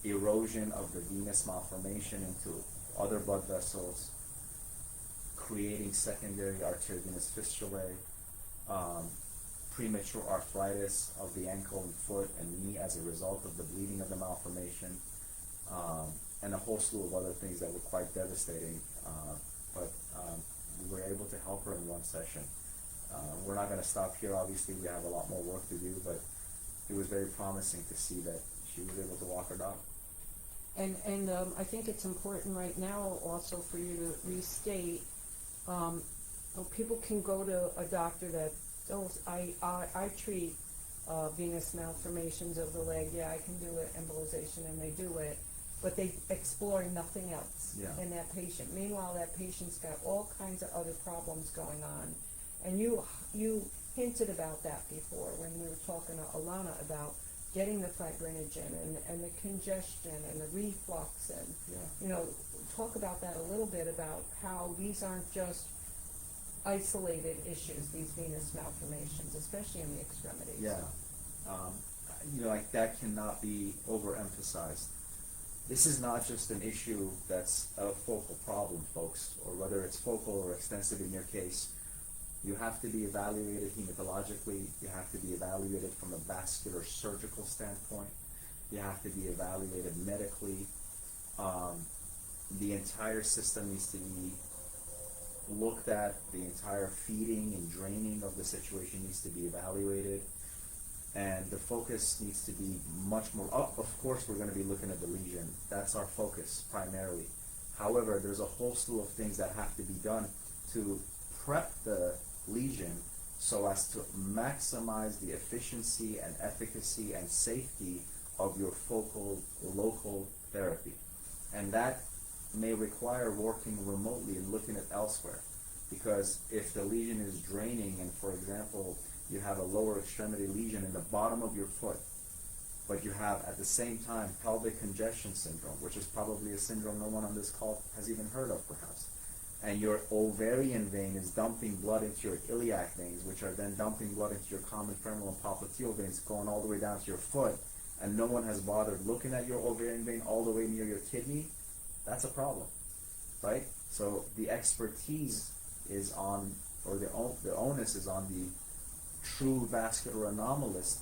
erosion of the venous malformation into other blood vessels, creating secondary arteriovenous fistulae, premature arthritis of the ankle and foot and knee as a result of the bleeding of the malformation, and a whole slew of other things that were quite devastating. But we were able to help her in one session. We're not going to stop here. Obviously, we have a lot more work to do, but it was very promising to see that she was able to walk her dog. And I think it's important right now also for you to restate, people can go to a doctor that, I treat venous malformations of the leg, I can do it, embolization, and they do it, but they explore nothing else in that patient. Meanwhile, that patient's got all kinds of other problems going on. And you hinted about that before when we were talking to Alana about getting the fibrinogen and the congestion and the reflux, and talk about that a little bit, about how these aren't just isolated issues, these venous malformations, especially in the extremities. That cannot be overemphasized. This is not just an issue that's a focal problem, folks, or whether it's focal or extensive in your case. You have to be evaluated hematologically. You have to be evaluated from a vascular surgical standpoint. You have to be evaluated medically. The entire system needs to be looked at. The entire feeding and draining of the situation needs to be evaluated. and the focus needs to be much more up. Of course, we're going to be looking at the lesion. That's our focus primarily. However, there's a whole slew of things that have to be done to prep the lesion so as to maximize the efficiency and efficacy and safety of your focal local therapy. And that may require working remotely and looking at elsewhere. Because if the lesion is draining and, for example, you have a lower extremity lesion in the bottom of your foot, but you have at the same time pelvic congestion syndrome, which is probably a syndrome no one on this call has even heard of perhaps, and your ovarian vein is dumping blood into your iliac veins, which are then dumping blood into your common femoral and popliteal veins going all the way down to your foot, and no one has bothered looking at your ovarian vein all the way near your kidney, that's a problem, right? So the expertise is on, or the onus is on the true vascular anomalist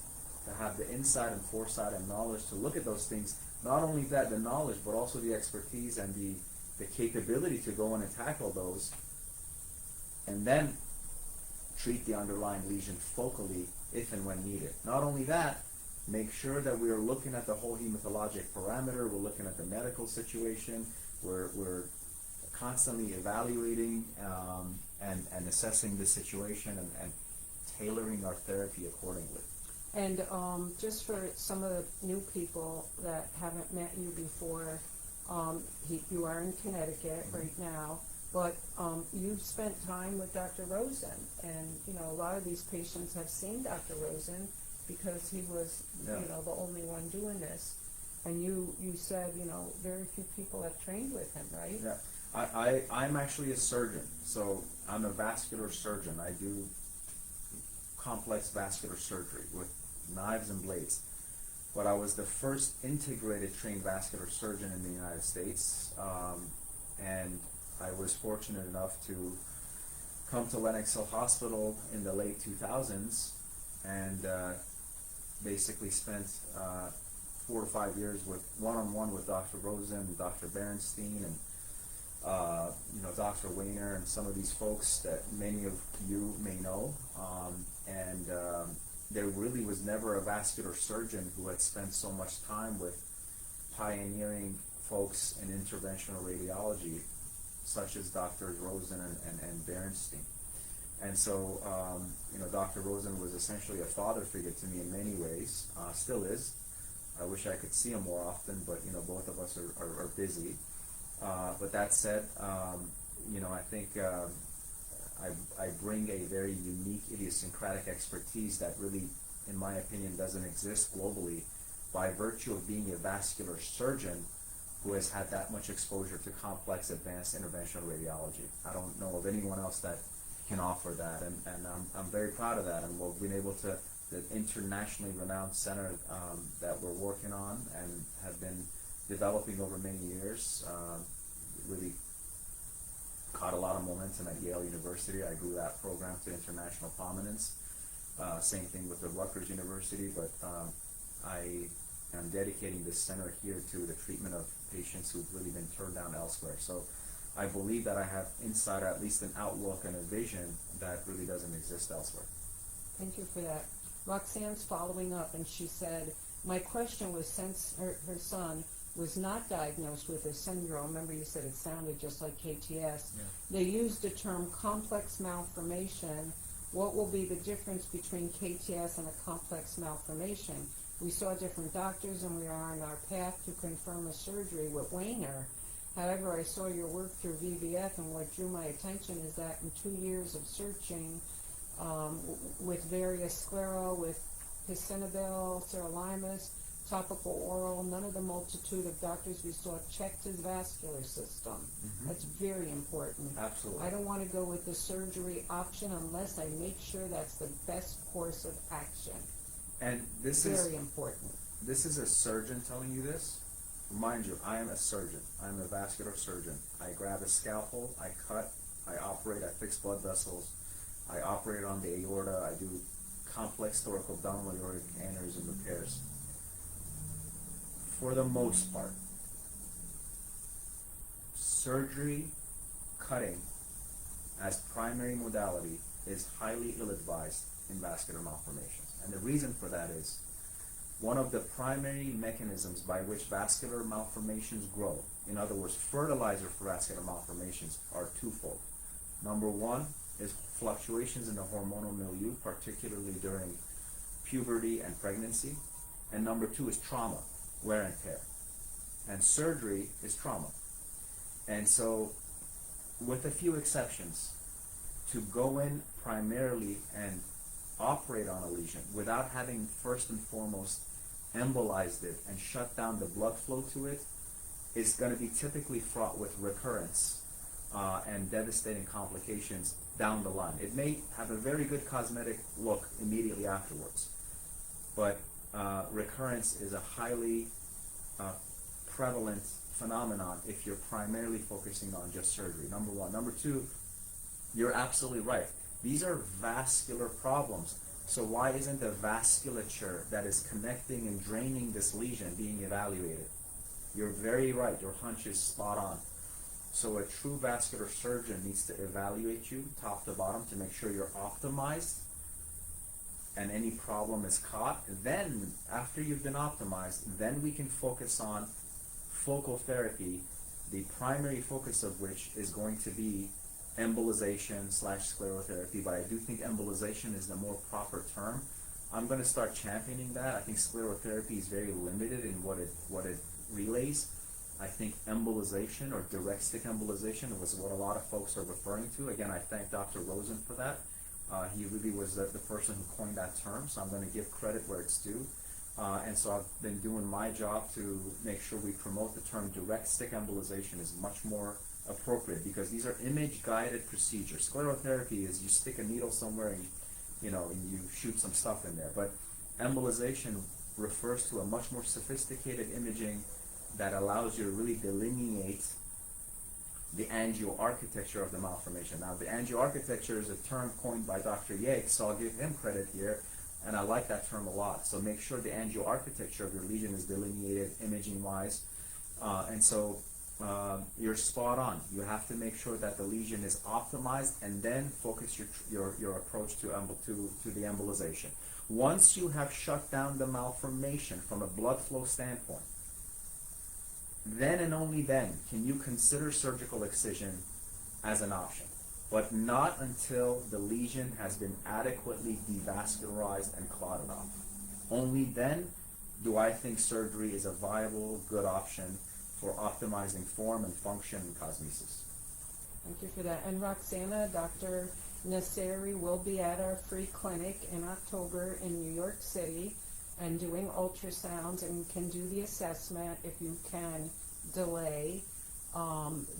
to have the insight and foresight and knowledge to look at those things. Not only that, the knowledge, but also the expertise and the capability to go in and tackle those, and then treat the underlying lesion focally if and when needed. Not only that, make sure that we are looking at the whole hematologic parameter, we're looking at the medical situation, we're constantly evaluating and assessing the situation and tailoring our therapy accordingly. And just for some of the new people that haven't met you before, you are in Connecticut right now, but you've spent time with Dr. Rosen, and a lot of these patients have seen Dr. Rosen because he was the only one doing this. And you said very few people have trained with him, right? Yeah, I'm actually a surgeon, so I'm a vascular surgeon. I do complex vascular surgery with knives and blades. But I was the first integrated trained vascular surgeon in the United States, and I was fortunate enough to come to Lenox Hill Hospital in the late 2000s and basically spent 4 to 5 years with one-on-one with Dr. Rosen, Dr. Berenstein, and Dr. Weiner, and some of these folks that many of you may know. There really was never a vascular surgeon who had spent so much time with pioneering folks in interventional radiology, such as Dr. Rosen and Berenstein. And so, Dr. Rosen was essentially a father figure to me in many ways, still is. I wish I could see him more often, but both of us are busy. But that said, I think I bring a very unique idiosyncratic expertise that really, in my opinion, doesn't exist globally by virtue of being a vascular surgeon who has had that much exposure to complex advanced interventional radiology. I don't know of anyone else that can offer that, and I'm very proud of that, and we've been able to, the internationally renowned center that we're working on and have been developing over many years, really caught a lot of momentum at Yale University. I grew that program to international prominence. Same thing with the Rutgers University, but I am dedicating this center here to the treatment of patients who've really been turned down elsewhere. So I believe that I have insight, or at least an outlook and a vision that really doesn't exist elsewhere. Thank you for that. Roxanne's following up, and she said, my question was, since her son was not diagnosed with a syndrome, remember you said it sounded just like KTS, they used the term complex malformation. What will be the difference between KTS and a complex malformation? We saw different doctors and we are on our path to confirm a surgery with Weiner. However, I saw your work through VBF, and what drew my attention is that in 2 years of searching with various sclero, with piscinabel, sirolimus, topical oral, none of the multitude of doctors we saw checked his vascular system. Mm-hmm. That's very important. Absolutely. I don't want to go with the surgery option unless I make sure that's the best course of action. And this very is very important. This is a surgeon telling you this. Mind you, I am a surgeon. I'm a vascular surgeon. I grab a scalpel, I cut, I operate, I fix blood vessels, I operate on the aorta, I do complex thoracoabdominal aortic aneurysm repairs. For the most part, surgery, cutting, as primary modality is highly ill-advised in vascular malformations. And the reason for that is one of the primary mechanisms by which vascular malformations grow, in other words, fertilizer for vascular malformations, are twofold. Number one is fluctuations in the hormonal milieu, particularly during puberty and pregnancy. And number two is trauma, wear and tear. And surgery is trauma. And so, with a few exceptions, to go in primarily and operate on a lesion without having first and foremost embolized it and shut down the blood flow to it is going to be typically fraught with recurrence and devastating complications down the line. It may have a very good cosmetic look immediately afterwards, but recurrence is a highly prevalent phenomenon if you're primarily focusing on just surgery, number one. Number two, you're absolutely right. These are vascular problems. So why isn't the vasculature that is connecting and draining this lesion being evaluated? You're very right. Your hunch is spot on. So a true vascular surgeon needs to evaluate you top to bottom to make sure you're optimized and any problem is caught. Then, after you've been optimized, then we can focus on focal therapy, the primary focus of which is going to be embolization / sclerotherapy, but I do think embolization is the more proper term. I'm going to start championing that. I think sclerotherapy is very limited in what it relays. I think embolization or direct stick embolization was what a lot of folks are referring to. Again, I thank Dr. Rosen for that. He really was the person who coined that term, so I'm going to give credit where it's due. And so I've been doing my job to make sure we promote the term direct stick embolization is much more appropriate, because these are image-guided procedures. Sclerotherapy is you stick a needle somewhere and you shoot some stuff in there. But embolization refers to a much more sophisticated imaging that allows you to really delineate the angioarchitecture of the malformation. Now, the angioarchitecture is a term coined by Dr. Yates, so I'll give him credit here, and I like that term a lot. So make sure the angioarchitecture of your lesion is delineated imaging-wise. And so you're spot on. You have to make sure that the lesion is optimized, and then focus your approach to the embolization. Once you have shut down the malformation from a blood flow standpoint, then and only then can you consider surgical excision as an option, but not until the lesion has been adequately devascularized and clotted off. Only then do I think surgery is a viable, good option for optimizing form and function and cosmesis. Thank you for that. And Roxana, Dr. Nassiri will be at our free clinic in October in New York City and doing ultrasounds, and can do the assessment if you can delay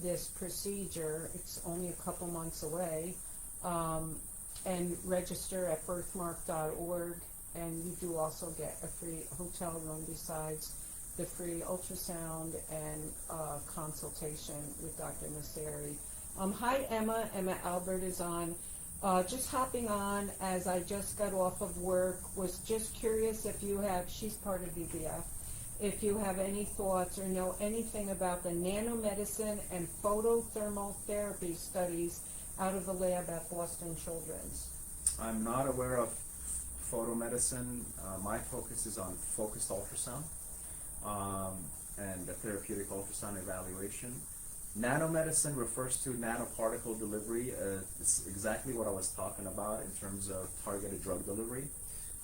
this procedure. It's only a couple months away. And register at birthmark.org, and you do also get a free hotel room besides the free ultrasound and consultation with Dr. Nassiri. Hi, Emma. Emma Albert is on. Just hopping on as I just got off of work. Was just curious if you have, she's part of VBF, if you have any thoughts or know anything about the nanomedicine and photothermal therapy studies out of the lab at Boston Children's. I'm not aware of photomedicine. My focus is on focused ultrasound and the therapeutic ultrasound evaluation. Nanomedicine refers to nanoparticle delivery. It's exactly what I was talking about in terms of targeted drug delivery.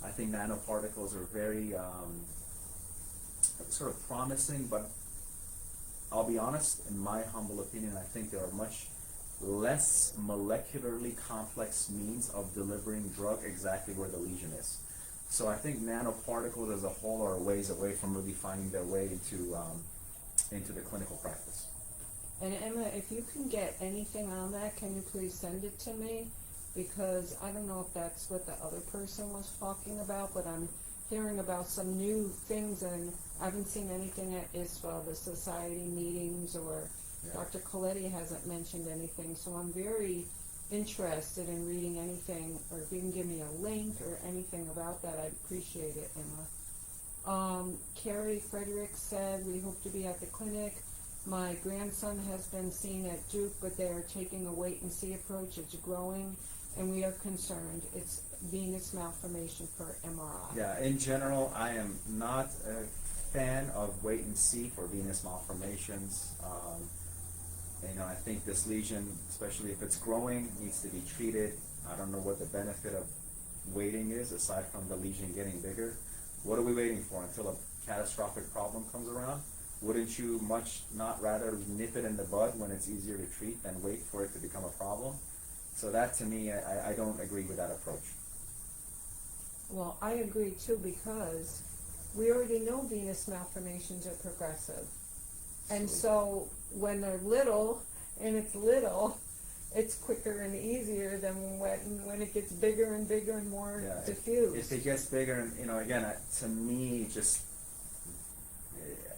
I think nanoparticles are very sort of promising, but I'll be honest, in my humble opinion, I think there are much less molecularly complex means of delivering drug exactly where the lesion is. So I think nanoparticles as a whole are a ways away from really finding their way into the clinical practice. And Emma, if you can get anything on that, can you please send it to me? Because I don't know if that's what the other person was talking about, but I'm hearing about some new things, and I haven't seen anything at ISFA, the society meetings, or Dr. Coletti hasn't mentioned anything, so I'm very interested in reading anything, or if you can give me a link or anything about that, I'd appreciate it, Emma. Carrie Frederick said, we hope to be at the clinic. My grandson has been seen at Duke, but they are taking a wait-and-see approach. It's growing, and we are concerned. It's venous malformation for MRI? Yeah, in general, I am not a fan of wait and see for venous malformations. I think this lesion, especially if it's growing, needs to be treated. I don't know what the benefit of waiting is, aside from the lesion getting bigger. What are we waiting for until a catastrophic problem comes around? Wouldn't you much not rather nip it in the bud when it's easier to treat than wait for it to become a problem? So that, to me, I don't agree with that approach. Well, I agree too, because we already know venous malformations are progressive. And so when they're little, and it's quicker and easier than when it gets bigger and bigger and more diffuse. If it gets bigger, and again, to me, just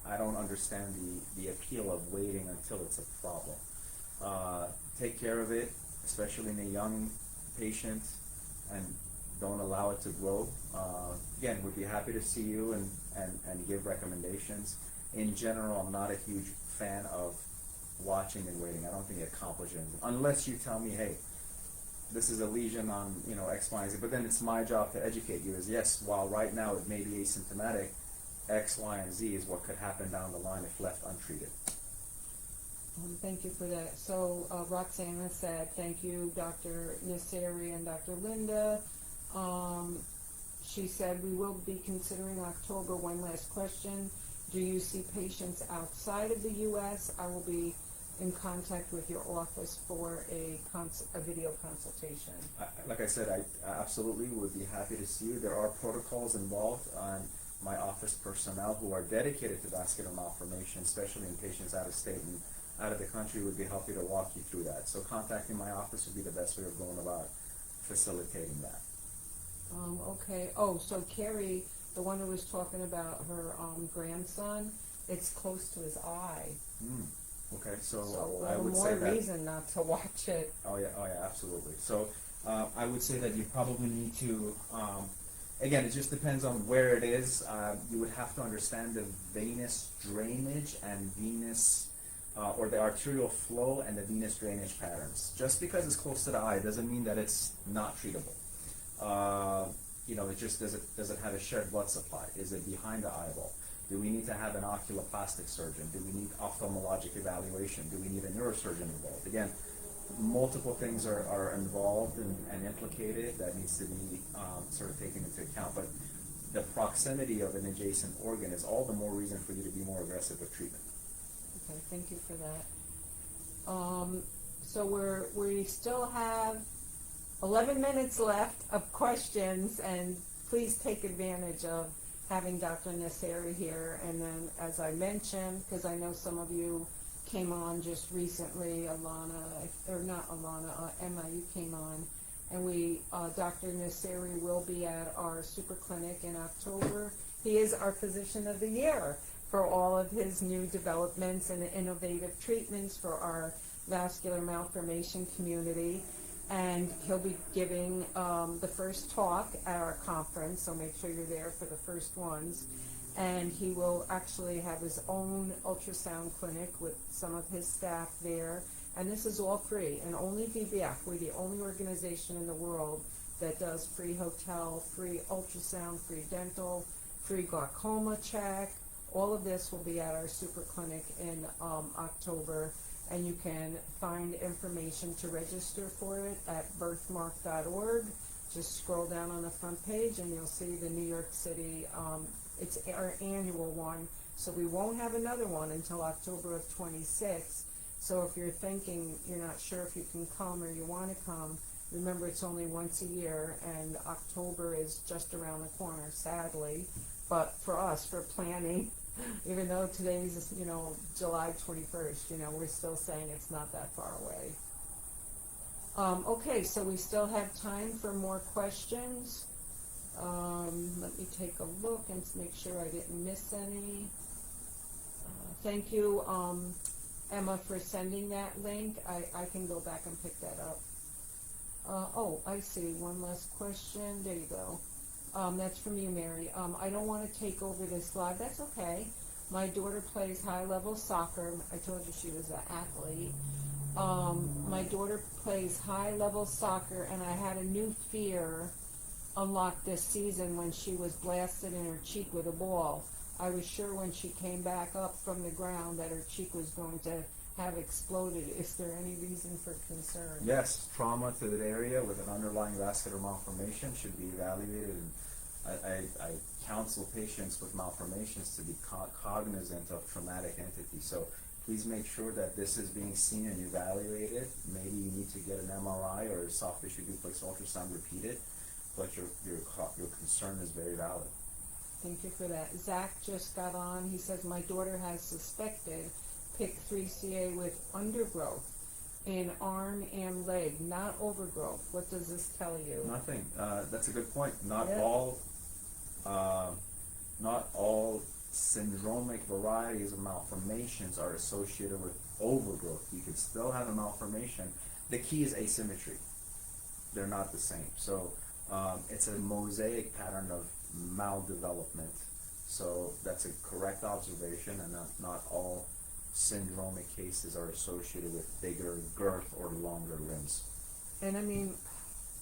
I don't understand the appeal of waiting until it's a problem. Take care of it, especially in a young patient, and don't allow it to grow. Again, we'd be happy to see you and give recommendations. In general, I'm not a huge fan of watching and waiting. I don't think it accomplishes anything. Unless you tell me, hey, this is a lesion on, X, Y, and Z. But then it's my job to educate you is, yes, while right now it may be asymptomatic, X, Y, and Z is what could happen down the line if left untreated. Thank you for that. So Roxana said, thank you, Dr. Nassiri and Dr. Linda. She said, we will be considering October. One last question. Do you see patients outside of the U.S.? I will be in contact with your office for a video consultation. Like I said, I absolutely would be happy to see you. There are protocols involved on my office personnel who are dedicated to vascular malformation, especially in patients out of state and out of the country, would be happy to walk you through that. So contacting my office would be the best way of going about facilitating that. Okay. Oh, so Carrie, the one who was talking about her grandson, it's close to his eye. Okay, so I would say that. More reason not to watch it. Oh yeah, absolutely. So I would say that you probably need to. Again, it just depends on where it is. You would have to understand the venous drainage and venous, or the arterial flow and the venous drainage patterns. Just because it's close to the eye doesn't mean that it's not treatable. It just does it have a shared blood supply? Is it behind the eyeball? Do we need to have an oculoplastic surgeon? Do we need ophthalmologic evaluation? Do we need a neurosurgeon involved? Again, multiple things are involved and implicated that needs to be sort of taken into account. But the proximity of an adjacent organ is all the more reason for you to be more aggressive with treatment. Okay, thank you for that. So we still have 11 minutes left of questions, and please take advantage of having Dr. Nassiri here. And then, as I mentioned, because I know some of you came on just recently, Emma, you came on, and Dr. Nassiri will be at our super clinic in October. He is our physician of the year for all of his new developments and innovative treatments for our vascular malformation community. And he'll be giving the first talk at our conference, so make sure you're there for the first ones. And he will actually have his own ultrasound clinic with some of his staff there. And this is all free, and only VBF. We're the only organization in the world that does free hotel, free ultrasound, free dental, free glaucoma check. All of this will be at our super clinic in October. And you can find information to register for it at birthmark.org. Just scroll down on the front page and you'll see the New York City, it's our annual one. So we won't have another one until October of 26. So if you're thinking you're not sure if you can come or you want to come, remember it's only once a year, and October is just around the corner, sadly. But for us, for planning, even though today's, July 21st, we're still saying it's not that far away. Okay, so we still have time for more questions. Let me take a look and make sure I didn't miss any. Thank you, Emma, for sending that link. I can go back and pick that up. I see. One last question. There you go. That's from you, Mary. I don't want to take over this live. That's okay. My daughter plays high-level soccer. I told you she was an athlete. My daughter plays high-level soccer, and I had a new fear unlocked this season when she was blasted in her cheek with a ball. I was sure when she came back up from the ground that her cheek was going to have exploded. Is there any reason for concern? Yes, trauma to the area with an underlying vascular malformation should be evaluated. And I counsel patients with malformations to be cognizant of traumatic entities. So please make sure that this is being seen and evaluated. Maybe you need to get an MRI or a soft tissue duplex ultrasound repeated, but your concern is very valid. Thank you for that. Zach just got on. He says, my daughter has suspected PIC3CA with undergrowth in arm and leg, not overgrowth. What does this tell you? Nothing. That's a good point. Not Yeah. all syndromic varieties of malformations are associated with overgrowth. You can still have a malformation. The key is asymmetry. They're not the same. So it's a mosaic pattern of maldevelopment. So that's a correct observation, and not all syndromic cases are associated with bigger girth or longer limbs. And I mean,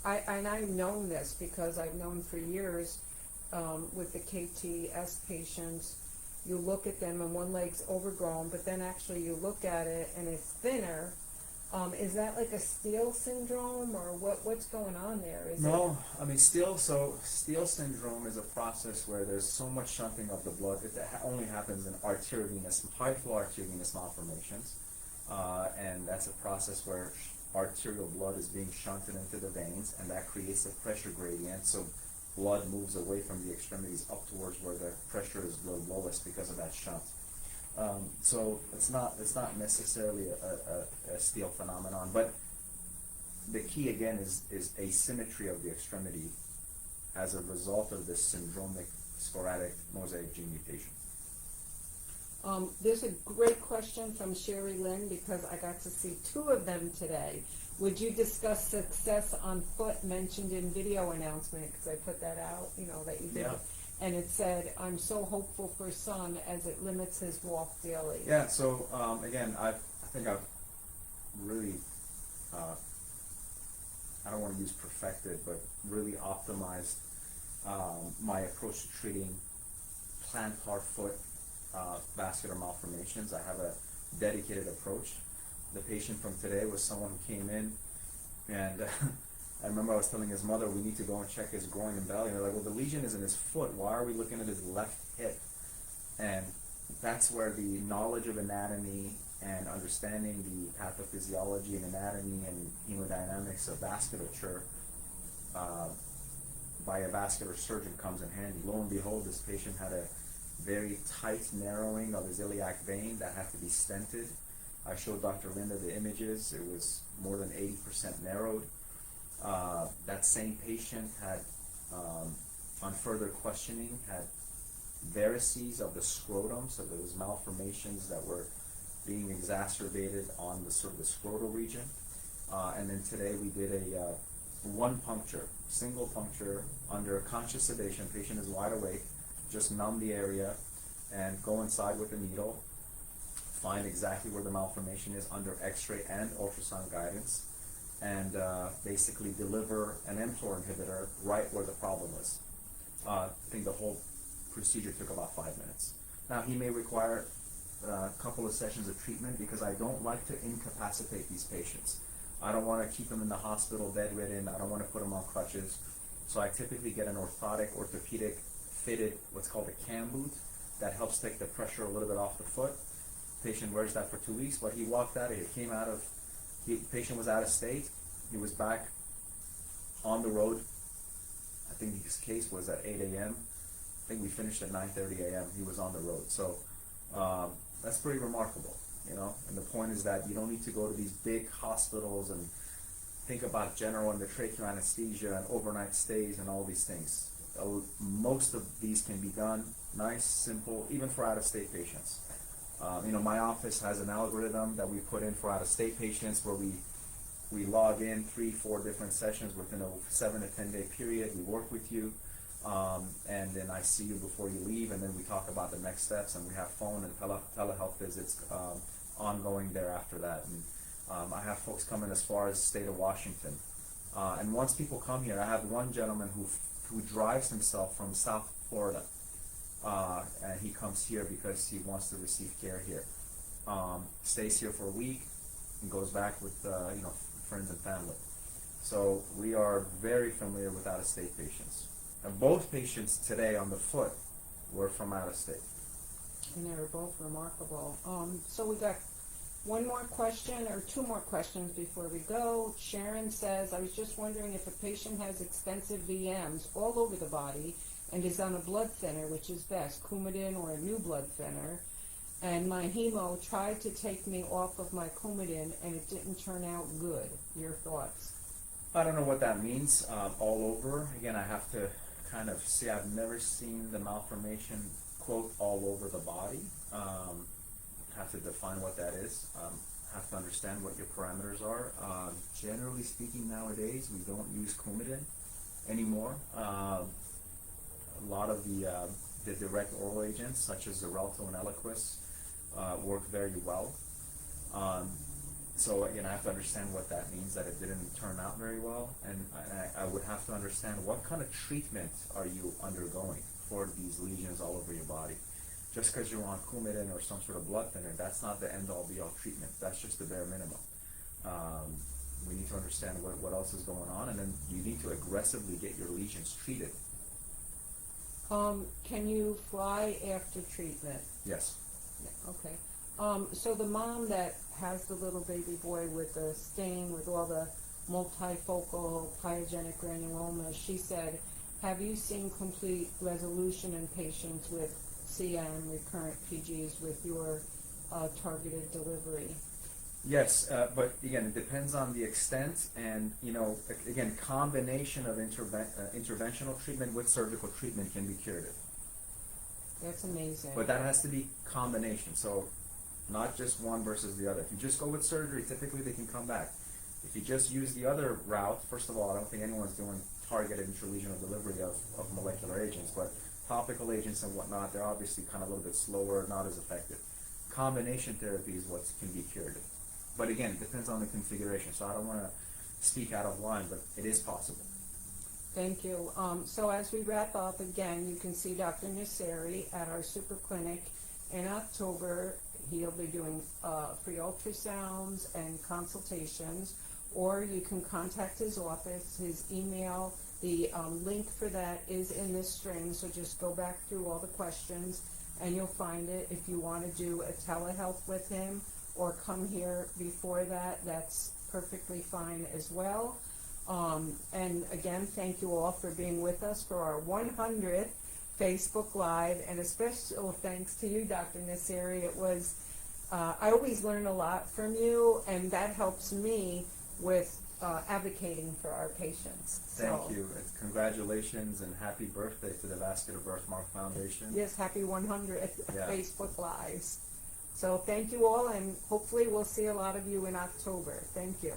I've known this because I've known for years with the KTS patients, you look at them and one leg's overgrown, but then actually you look at it and it's thinner. Is that like a Steele syndrome, or what's going on there? No, I mean Steele syndrome is a process where there's so much shunting of the blood. It only happens in high flow arteriovenous malformations, and that's a process where arterial blood is being shunted into the veins, and that creates a pressure gradient. So blood moves away from the extremities up towards where the pressure is the lowest because of that shunt. So it's not necessarily a Steele phenomenon, but the key again is asymmetry of the extremity as a result of this syndromic sporadic mosaic gene mutation. There's a great question from Sherry Lynn, because I got to see two of them today. Would you discuss success on foot mentioned in video announcement? Because I put that out, that you did. Yeah. And it said, I'm so hopeful for son as it limits his walk daily. Yeah, so again, I think I've really, I don't want to use perfected, but really optimized my approach to treating plantar foot vascular malformations. I have a dedicated approach. The patient from today was someone who came in, and I remember I was telling his mother, we need to go and check his groin and belly. And they're like, well, the lesion is in his foot. Why are we looking at his left hip? And that's where the knowledge of anatomy and understanding the pathophysiology and anatomy and hemodynamics of vasculature by a vascular surgeon comes in handy. Lo and behold, this patient had a very tight narrowing of his iliac vein that had to be stented. I showed Dr. Linda the images. It was more than 80% narrowed. That same patient had, on further questioning, had varices of the scrotum, so there was malformations that were being exacerbated on the sort of the scrotal region. And then today we did a one puncture, single puncture under conscious sedation. Patient is wide awake, just numb the area and go inside with the needle, find exactly where the malformation is under x-ray and ultrasound guidance, and basically deliver an mTOR inhibitor right where the problem was. I think the whole procedure took about 5 minutes. Now he may require a couple of sessions of treatment because I don't like to incapacitate these patients. I don't want to keep them in the hospital bedridden. I don't want to put them on crutches. So I typically get an orthotic, orthopedic fitted, what's called a cam boot, that helps take the pressure a little bit off the foot. Patient wears that for 2 weeks, but he walked out of here, patient was out of state. He was back on the road. I think his case was at 8 a.m. I think we finished at 9:30 a.m. He was on the road. So that's pretty remarkable, And the point is that you don't need to go to these big hospitals and think about general endotracheal anesthesia and overnight stays and all these things. Most of these can be done nice, simple, even for out-of-state patients. My office has an algorithm that we put in for out-of-state patients where we log in 3-4 different sessions within a 7 to 10 day period. We work with you, and then I see you before you leave, and then we talk about the next steps, and we have phone and telehealth visits ongoing thereafter that. And I have folks coming as far as the state of Washington. And once people come here, I have one gentleman who who drives himself from South Florida, and he comes here because he wants to receive care here. Stays here for a week and goes back with friends and family. So we are very familiar with out-of-state patients. And both patients today on the foot were from out-of-state. And they were both remarkable. So we got one more question or two more questions before we go. Sharon says, I was just wondering if a patient has extensive VMs all over the body and is on a blood thinner, which is best, Coumadin or a new blood thinner, and my hemo tried to take me off of my Coumadin and it didn't turn out good. Your thoughts? I don't know what that means, all over. Again, I have to kind of see, I've never seen the malformation, quote, all over the body. Have to define what that is. Have to understand what your parameters are. Generally speaking, nowadays, we don't use Coumadin anymore. A lot of the direct oral agents, such as Xarelto and Eliquis, work very well. So again, I have to understand what that means, that it didn't turn out very well, and I would have to understand what kind of treatment are you undergoing for these lesions all over your body. Just because you're on Coumadin or some sort of blood thinner, that's not the end-all be-all treatment. That's just the bare minimum. We need to understand what else is going on, and then you need to aggressively get your lesions treated. Can you fly after treatment? Yes. Yeah, okay. So the mom that has the little baby boy with the stain with all the multifocal pyogenic granuloma, she said, have you seen complete resolution in patients with CM, recurrent PGs, with your targeted delivery? Yes, but again, it depends on the extent, and again, combination of interventional treatment with surgical treatment can be curative. That's amazing. But that has to be combination, so not just one versus the other. If you just go with surgery, typically they can come back. If you just use the other route, first of all, I don't think anyone's doing targeted intralesional delivery of molecular agents, but topical agents and whatnot, they're obviously kind of a little bit slower, not as effective. Combination therapy is what can be curative. But again, it depends on the configuration, so I don't want to speak out of line, but it is possible. Thank you. So as we wrap up, again, you can see Dr. Nassiri at our super clinic in October. He'll be doing free ultrasounds and consultations, or you can contact his office. His email, the link for that is in this string, so just go back through all the questions and you'll find it. If you want to do a telehealth with him or come here before that, that's perfectly fine as well. And again, thank you all for being with us for our 100th Facebook Live, and a special thanks to you, Dr. Nassiri. It was, I always learn a lot from you, and that helps me with advocating for our patients. Thank you. Congratulations and happy birthday to the Vascular Birthmark Foundation. Yes, happy 100th Yeah. Facebook Lives. So thank you all, and hopefully we'll see a lot of you in October. Thank you.